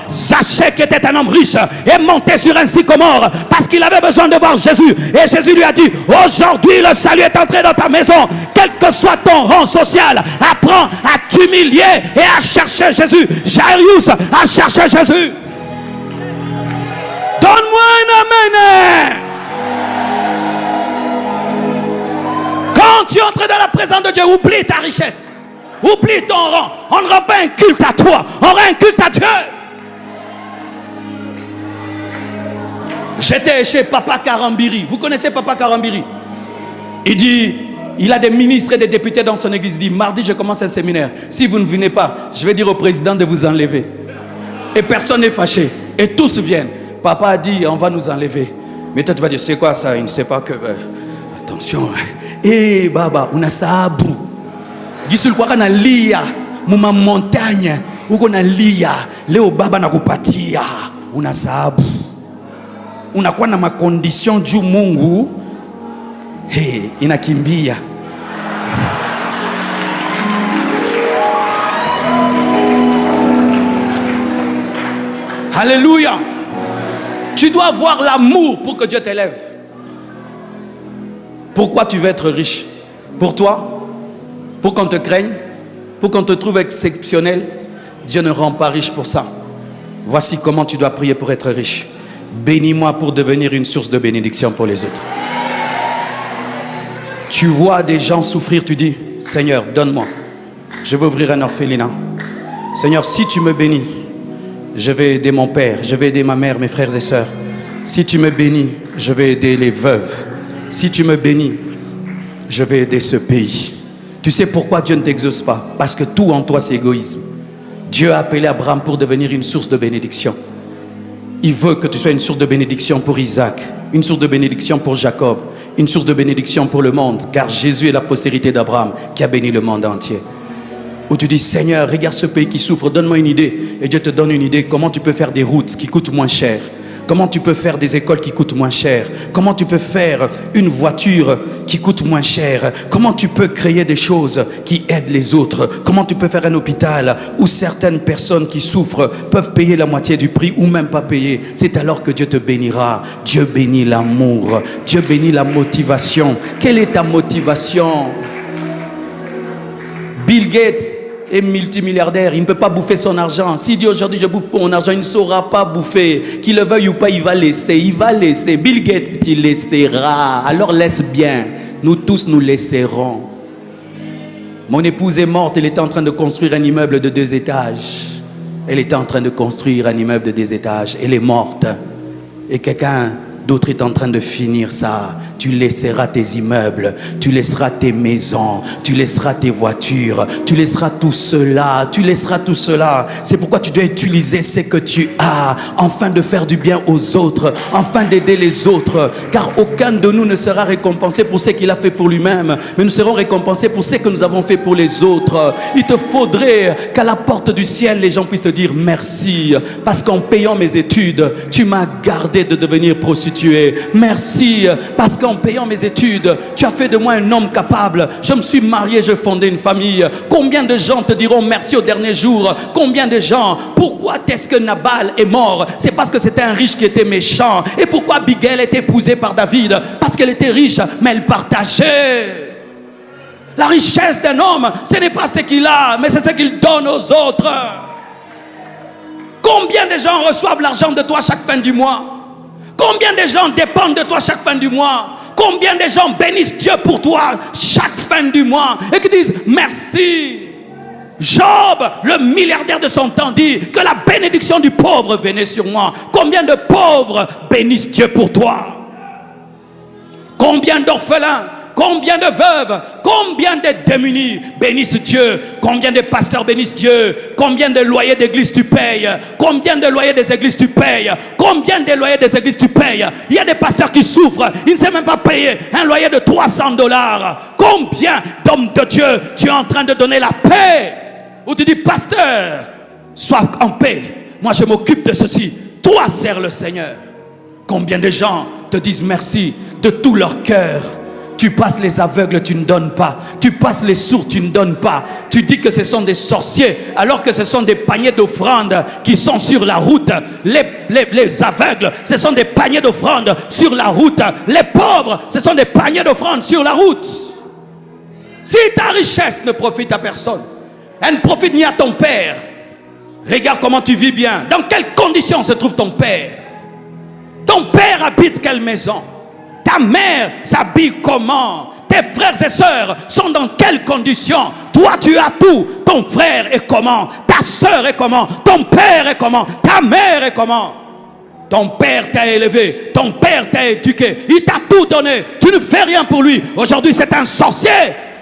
Zachée qui était un homme riche est monté sur un sycomore parce qu'il avait besoin de voir Jésus. Et Jésus lui a dit, aujourd'hui le salut est entré dans ta maison. Quel que soit ton rang social, apprends à t'humilier et à chercher Jésus. Jairus a cherché Jésus. Donne-moi un amen. Quand tu entres dans la présence de Dieu, oublie ta richesse, oublie ton rang. On ne rend pas un culte à toi, on rend un culte à Dieu. J'étais chez Papa Karambiri. Vous connaissez Papa Karambiri? Il dit, il a des ministres et des députés dans son église. Il dit, mardi je commence un séminaire. Si vous ne venez pas, je vais dire au président de vous enlever. Et personne n'est fâché. Et tous viennent. Papa a dit, on va nous enlever. Mais toi tu vas dire, c'est quoi ça? Il ne sait pas que... attention. Eh baba, unasabu. Gisul kwa kana lia muma montagne, uko na lia. Leo baba nakupatia. Unasabu. Unakuwa na makondisyon juu Mungu. Inakimbia. Alléluia. Tu dois avoir l'amour pour que Dieu t'élève. Pourquoi tu veux être riche? Pour toi? Pour qu'on te craigne? Pour qu'on te trouve exceptionnel? Dieu ne rend pas riche pour ça. Voici comment tu dois prier pour être riche. Bénis-moi pour devenir une source de bénédiction pour les autres. Tu vois des gens souffrir, tu dis, Seigneur, donne-moi. Je veux ouvrir un orphelinat. Seigneur, si tu me bénis, je vais aider mon père, je vais aider ma mère, mes frères et sœurs. Si tu me bénis, je vais aider les veuves. Si tu me bénis, je vais aider ce pays. Tu sais pourquoi Dieu ne t'exauce pas? Parce que tout en toi, c'est égoïsme. Dieu a appelé Abraham pour devenir une source de bénédiction. Il veut que tu sois une source de bénédiction pour Isaac, une source de bénédiction pour Jacob, une source de bénédiction pour le monde, car Jésus est la postérité d'Abraham qui a béni le monde entier. Où tu dis, Seigneur, regarde ce pays qui souffre, donne-moi une idée. Et Dieu te donne une idée, comment tu peux faire des routes qui coûtent moins cher. Comment tu peux faire des écoles qui coûtent moins cher? Comment tu peux faire une voiture qui coûte moins cher? Comment tu peux créer des choses qui aident les autres? Comment tu peux faire un hôpital où certaines personnes qui souffrent peuvent payer la moitié du prix ou même pas payer? C'est alors que Dieu te bénira. Dieu bénit l'amour. Dieu bénit la motivation. Quelle est ta motivation? Bill Gates est multimilliardaire, il ne peut pas bouffer son argent. S'il dit aujourd'hui je bouffe mon argent, il ne saura pas bouffer. Qu'il le veuille ou pas, il va laisser. Bill Gates, il laissera. Alors laisse bien. Nous tous, nous laisserons. Mon épouse est morte, elle était en train de construire un immeuble de 2 étages. Elle était en train de construire un immeuble de 2 étages. Elle est morte. Et quelqu'un d'autre est en train de finir ça. Tu laisseras tes immeubles, tu laisseras tes maisons, tu laisseras tes voitures, tu laisseras tout cela, tu laisseras tout cela. C'est pourquoi tu dois utiliser ce que tu as, afin de faire du bien aux autres, afin d'aider les autres. Car aucun de nous ne sera récompensé pour ce qu'il a fait pour lui-même, mais nous serons récompensés pour ce que nous avons fait pour les autres. Il te faudrait qu'à la porte du ciel, les gens puissent te dire merci, parce qu'en payant mes études, tu m'as gardé de devenir prostituée. Merci, parce qu'en payant mes études, tu as fait de moi un homme capable. Je me suis marié, je fondé une famille. Combien de gens te diront merci au dernier jour? Combien de gens? Pourquoi est-ce que Nabal est mort? C'est parce que c'était un riche qui était méchant. Et pourquoi Abigail était épousée par David? Parce qu'elle était riche, mais elle partageait. La richesse d'un homme, ce n'est pas ce qu'il a, mais c'est ce qu'il donne aux autres. Combien de gens reçoivent l'argent de toi chaque fin du mois? Combien de gens dépendent de toi chaque fin du mois? Combien de gens bénissent Dieu pour toi chaque fin du mois et qui disent merci? Job, le milliardaire de son temps, dit que la bénédiction du pauvre venait sur moi. Combien de pauvres bénissent Dieu pour toi? Combien d'orphelins? Combien de veuves? Combien de démunis bénissent Dieu? Combien de pasteurs bénissent Dieu? Combien de loyers d'église tu payes? Combien de loyers des églises tu payes? Combien de loyers des églises tu payes? Il y a des pasteurs qui souffrent, ils ne savent même pas payer un loyer de $300. Combien d'hommes de Dieu tu es en train de donner la paix? Ou tu dis, pasteur, sois en paix, moi je m'occupe de ceci, toi sers le Seigneur. Combien de gens te disent merci de tout leur cœur? Tu passes les aveugles, tu ne donnes pas. Tu passes les sourds, tu ne donnes pas. Tu dis que ce sont des sorciers, alors que ce sont des paniers d'offrandes qui sont sur la route. Les aveugles, ce sont des paniers d'offrandes sur la route. Les pauvres, ce sont des paniers d'offrandes sur la route. Si ta richesse ne profite à personne, elle ne profite ni à ton père. Regarde comment tu vis bien. Dans quelles conditions se trouve ton père? Ton père habite quelle maison? Ta mère s'habille comment? Tes frères et sœurs sont dans quelles conditions? Toi tu as tout. Ton frère est comment? Ta sœur est comment? Ton père est comment? Ta mère est comment? Ton père t'a élevé, ton père t'a éduqué, il t'a tout donné, tu ne fais rien pour lui. Aujourd'hui c'est un sorcier.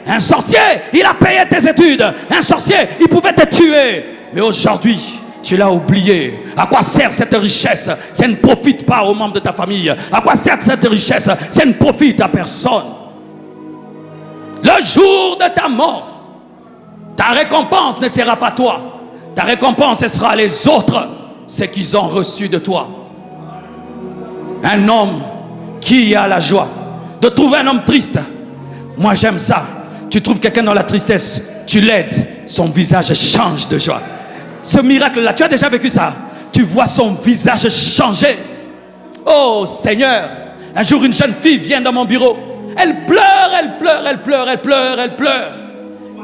Un sorcier, il a payé tes études. Un sorcier, il pouvait te tuer. Mais aujourd'hui, tu l'as oublié. À quoi sert cette richesse? Ça ne profite pas aux membres de ta famille. À quoi sert cette richesse? Ça ne profite à personne. Le jour de ta mort, ta récompense ne sera pas toi. Ta récompense, ce sera les autres, ce qu'ils ont reçu de toi. Un homme qui a la joie de trouver un homme triste. Moi j'aime ça. Tu trouves quelqu'un dans la tristesse, tu l'aides, son visage change de joie. Ce miracle-là, tu as déjà vécu ça? tu vois son visage changer. Oh Seigneur, un jour une jeune fille vient dans mon bureau. Elle pleure, elle pleure, elle pleure, elle pleure, elle pleure.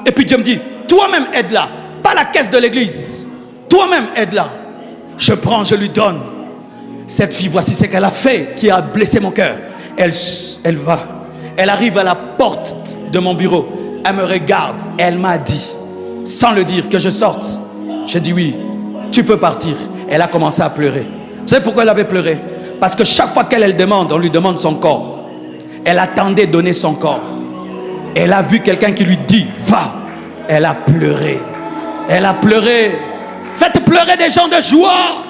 Et puis Dieu me dit, toi-même aide-la. Pas la caisse de l'église. Toi-même aide-la. Je prends, je lui donne. Cette fille, voici ce qu'elle a fait, qui a blessé mon cœur. Elle va. Elle arrive à la porte de mon bureau. Elle me regarde. Elle m'a dit, sans le dire, que je sorte. J'ai dit oui, tu peux partir. Elle a commencé à pleurer. Vous savez pourquoi elle avait pleuré? Parce que chaque fois qu'elle demande, on lui demande son corps. Elle attendait donner son corps. Elle a vu quelqu'un qui lui dit, va. Elle a pleuré. Elle a pleuré. Faites pleurer des gens de joie.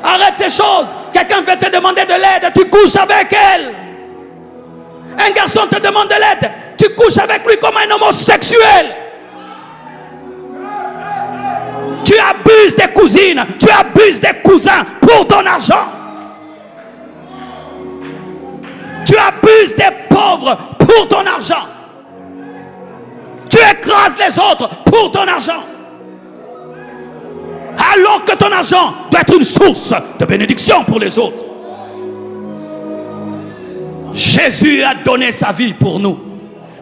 Arrête ces choses. Quelqu'un veut te demander de l'aide, tu couches avec elle. Un garçon te demande de l'aide, tu couches avec lui comme un homosexuel. Tu abuses des cousines, tu abuses des cousins pour ton argent. Tu abuses des pauvres pour ton argent. Tu écrases les autres pour ton argent. Alors que ton argent doit être une source de bénédiction pour les autres. Jésus a donné sa vie pour nous.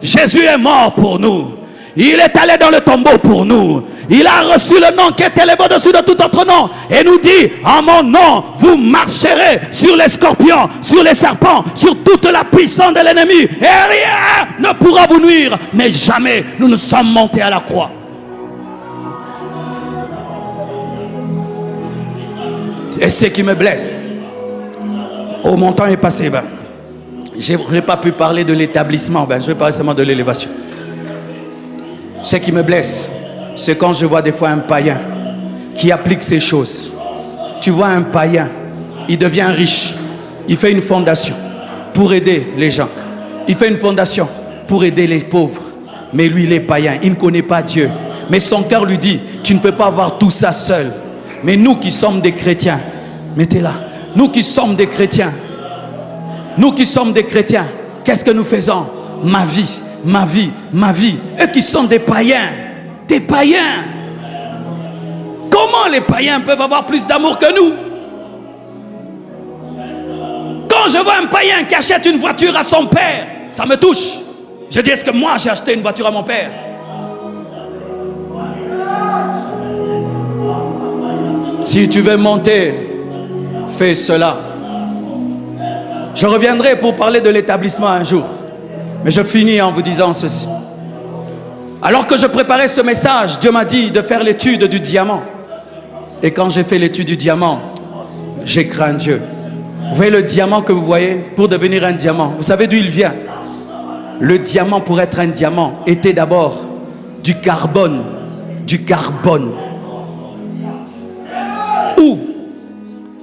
Jésus est mort pour nous. Il est allé dans le tombeau pour nous. Il a reçu le nom qui est élevé au-dessus de tout autre nom. Et nous dit, en mon nom, vous marcherez sur les scorpions, sur les serpents, sur toute la puissance de l'ennemi. Et rien ne pourra vous nuire. Mais jamais nous ne sommes montés à la croix. Et ce qui me blesse, oh, mon temps est passé, je n'aurais pas pu parler de l'établissement, je vais parler seulement de l'élévation. Ce qui me blesse, c'est quand je vois des fois un païen qui applique ces choses. Tu vois un païen, il devient riche, il fait une fondation pour aider les gens. Il fait une fondation pour aider les pauvres. Mais lui, il est païen, il ne connaît pas Dieu. Mais son cœur lui dit, tu ne peux pas avoir tout ça seul. Mais nous qui sommes des chrétiens, mettez-la, nous qui sommes des chrétiens, qu'est-ce que nous faisons? Ma vie, ma vie, ma vie. Eux qui sont des païens, comment les païens peuvent avoir plus d'amour que nous? Quand je vois un païen qui achète une voiture à son père, ça me touche. Je dis, est-ce que moi j'ai acheté une voiture à mon père? Si tu veux monter, fais cela. Je reviendrai pour parler de l'établissement un jour. Mais je finis en vous disant ceci. Alors que je préparais ce message, Dieu m'a dit de faire l'étude du diamant. Et quand j'ai fait l'étude du diamant, j'ai craint Dieu. Vous voyez le diamant que vous voyez, pour devenir un diamant, vous savez d'où il vient? Le diamant, pour être un diamant, était d'abord du carbone. Du carbone. Où,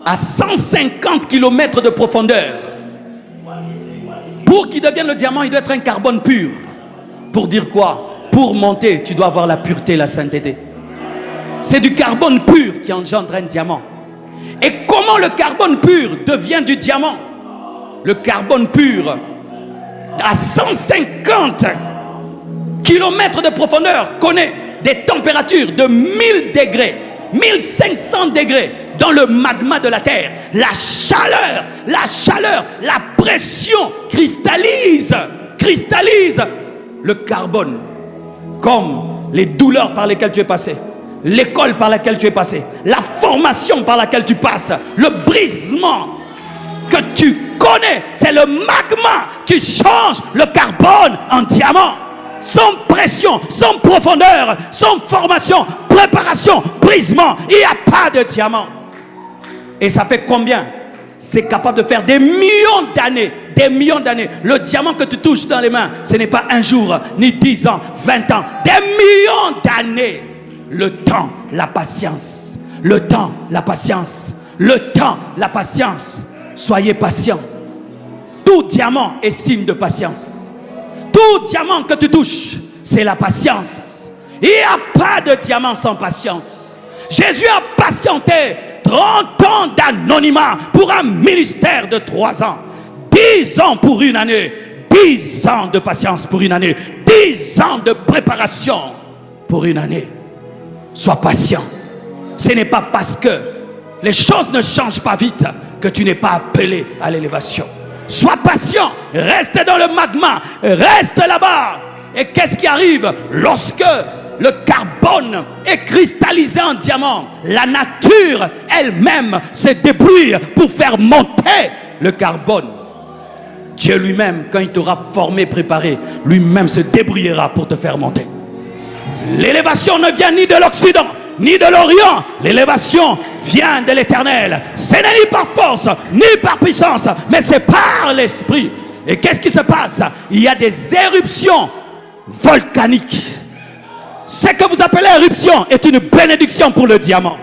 à 150 km de profondeur, pour qu'il devienne le diamant, il doit être un carbone pur. Pour dire quoi? Pour monter, tu dois avoir la pureté, la sainteté. C'est du carbone pur qui engendre un diamant. Et comment le carbone pur devient du diamant? Le carbone pur, à 150 km de profondeur, connaît des températures de 1000 degrés, 1500 degrés dans le magma de la terre. La chaleur, la pression cristallise le carbone. Comme les douleurs par lesquelles tu es passé, l'école par laquelle tu es passé, la formation par laquelle tu passes, le brisement que tu connais, c'est le magma qui change le carbone en diamant. Sans pression, sans profondeur, sans formation, préparation, brisement, il n'y a pas de diamant. Et ça fait combien? C'est capable de faire des millions d'années. Des millions d'années. Le diamant que tu touches dans les mains, ce n'est pas un jour, ni 10 ans, 20 ans. Des millions d'années. Le temps, la patience. Le temps, la patience. Le temps, la patience. Soyez patients. Tout diamant est signe de patience. Tout diamant que tu touches, c'est la patience. Il n'y a pas de diamant sans patience. Jésus a patienté 30 ans d'anonymat pour un ministère de 3 ans. 10 ans pour une année. 10 ans de patience pour une année. 10 ans de préparation pour une année. Sois patient. Ce n'est pas parce que les choses ne changent pas vite que tu n'es pas appelé à l'élévation. Sois patient, reste dans le magma, reste là-bas. Et qu'est-ce qui arrive lorsque le carbone est cristallisé en diamant? La nature elle-même se débrouille pour faire monter le carbone. Dieu lui-même, quand il t'aura formé, préparé, lui-même se débrouillera pour te faire monter. L'élévation ne vient ni de l'Occident, ni de l'Orient. L'élévation vient de l'Éternel. Ce n'est ni par force, ni par puissance, mais c'est par l'Esprit. Et qu'est-ce qui se passe? Il y a des éruptions volcaniques. Ce que vous appelez éruption est une bénédiction pour le diamant.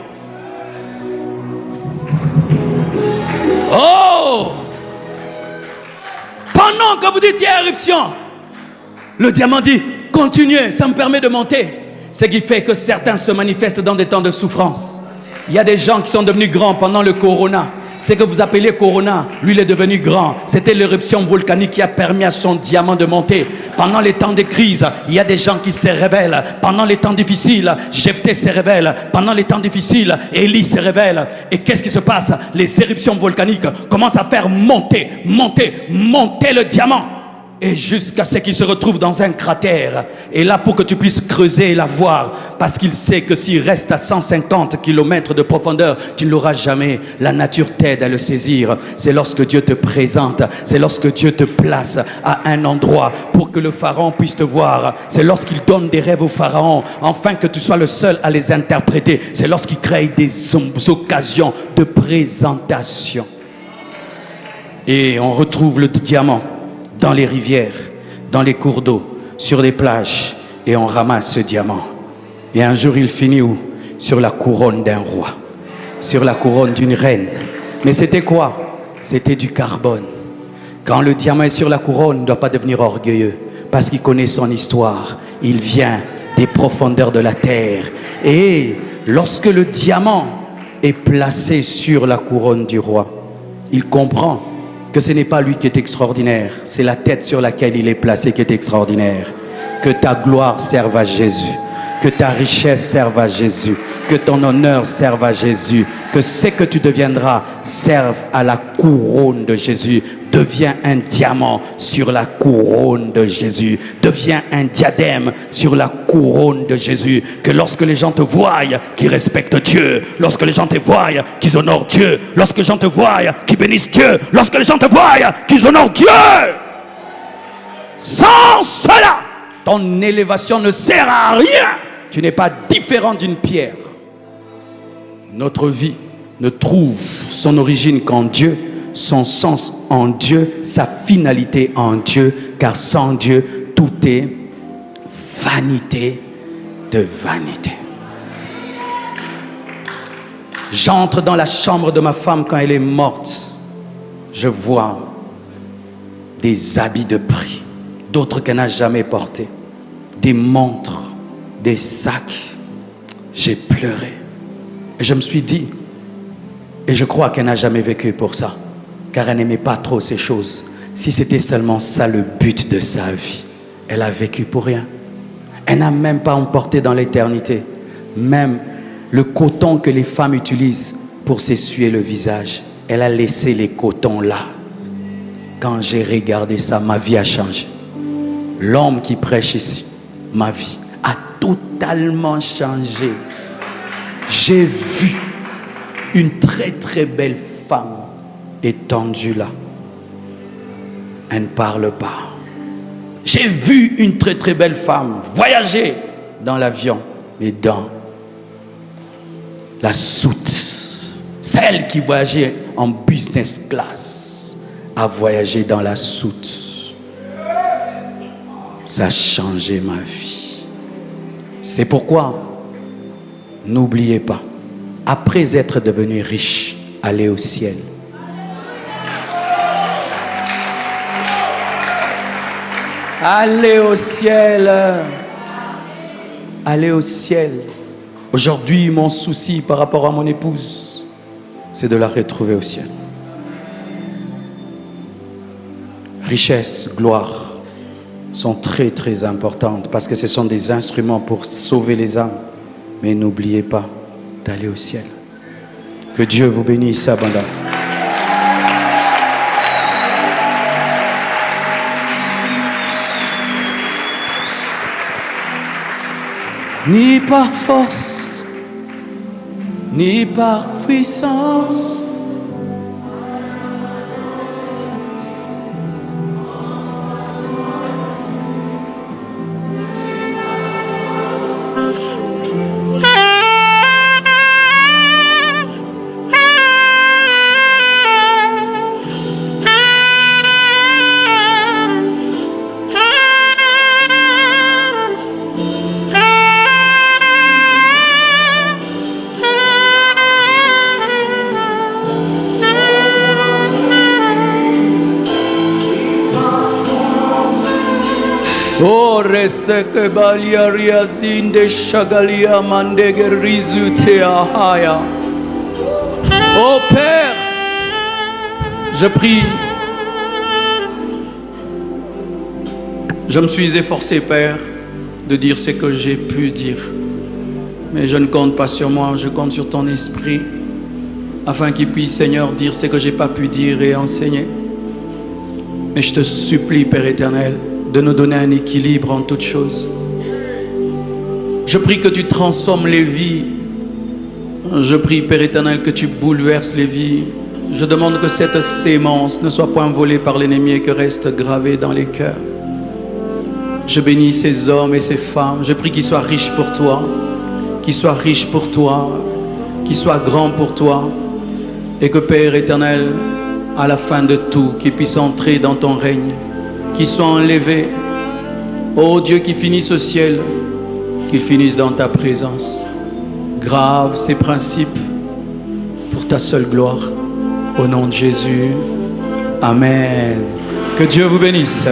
Oh! Pendant que vous dites il y a éruption, le diamant dit continuez, ça me permet de monter. Ce qui fait que certains se manifestent dans des temps de souffrance. Il y a des gens qui sont devenus grands pendant le corona. Ce que vous appelez corona, lui il est devenu grand. C'était l'éruption volcanique qui a permis à son diamant de monter. Pendant les temps de crise, il y a des gens qui se révèlent. Pendant les temps difficiles, Jephthé se révèle. Pendant les temps difficiles, Élie se révèle. Et qu'est-ce qui se passe? Les éruptions volcaniques commencent à faire monter le diamant. Et jusqu'à ce qu'il se retrouve dans un cratère. Et là, pour que tu puisses creuser et la voir, parce qu'il sait que s'il reste à 150 km de profondeur, tu ne l'auras jamais. La nature t'aide à le saisir. C'est lorsque Dieu te présente, c'est lorsque Dieu te place à un endroit pour que le pharaon puisse te voir. C'est lorsqu'il donne des rêves au pharaon, afin que tu sois le seul à les interpréter. C'est lorsqu'il crée des occasions de présentation. Et on retrouve le diamant dans les rivières, dans les cours d'eau, sur les plages, et on ramasse ce diamant. Et un jour il finit où? Sur la couronne d'un roi, sur la couronne d'une reine. Mais c'était quoi? C'était du carbone. Quand le diamant est sur la couronne, il ne doit pas devenir orgueilleux, parce qu'il connaît son histoire. Il vient des profondeurs de la terre. Et lorsque le diamant est placé sur la couronne du roi, il comprend que ce n'est pas lui qui est extraordinaire, c'est la tête sur laquelle il est placé qui est extraordinaire. Que ta gloire serve à Jésus, que ta richesse serve à Jésus, que ton honneur serve à Jésus, que ce que tu deviendras serve à la couronne de Jésus. Deviens un diamant sur la couronne de Jésus. Deviens un diadème sur la couronne de Jésus. Que lorsque les gens te voient, qu'ils respectent Dieu. Lorsque les gens te voient, qu'ils honorent Dieu. Lorsque les gens te voient, qu'ils bénissent Dieu. Lorsque les gens te voient, qu'ils honorent Dieu. Sans cela, ton élévation ne sert à rien. Tu n'es pas différent d'une pierre. Notre vie ne trouve son origine qu'en Dieu, son sens en Dieu, sa finalité en Dieu, car sans Dieu, tout est vanité de vanité. J'entre dans la chambre de ma femme quand elle est morte. Je vois des habits de prix, d'autres qu'elle n'a jamais portés, des montres, des sacs. J'ai pleuré. Et je me suis dit, et je crois qu'elle n'a jamais vécu pour ça, car elle n'aimait pas trop ces choses. Si c'était seulement ça le but de sa vie, elle a vécu pour rien. Elle n'a même pas emporté dans l'éternité même le coton que les femmes utilisent pour s'essuyer le visage. Elle a laissé les cotons là. Quand j'ai regardé ça, ma vie a changé. L'homme qui prêche ici, ma vie a totalement changé. J'ai vu une très très belle femme étendue là. Elle ne parle pas. J'ai vu une très très belle femme voyager dans l'avion, mais dans la soute. Celle qui voyageait en business class a voyagé dans la soute. Ça a changé ma vie. C'est pourquoi, n'oubliez pas, après être devenu riche, allez au ciel. Allez au ciel. Allez au ciel. Aujourd'hui, mon souci par rapport à mon épouse, c'est de la retrouver au ciel. Richesse, gloire sont très très importantes parce que ce sont des instruments pour sauver les âmes. Mais n'oubliez pas d'aller au ciel. Que Dieu vous bénisse abondamment. Ni par force, ni par puissance, Reseke baliaria zinde shagalia mandege rizutea haya. Oh Père, je prie. Je me suis efforcé, Père, de dire ce que j'ai pu dire. Mais je ne compte pas sur moi, je compte sur ton esprit, afin qu'il puisse, Seigneur, dire ce que j'ai pas pu dire et enseigner. Mais je te supplie, Père éternel, de nous donner un équilibre en toutes choses. Je prie que tu transformes les vies. Je prie, Père éternel, que tu bouleverses les vies. Je demande que cette sémence ne soit point volée par l'ennemi et que reste gravée dans les cœurs. Je bénis ces hommes et ces femmes. Je prie qu'ils soient riches pour toi, qu'ils soient riches pour toi, qu'ils soient grands pour toi. Et que, Père éternel, à la fin de tout, qu'ils puissent entrer dans ton règne, qu'ils soient enlevés, ô Dieu, qui finissent au ciel, qu'ils finissent dans ta présence. Grave ces principes pour ta seule gloire. Au nom de Jésus, Amen. Que Dieu vous bénisse.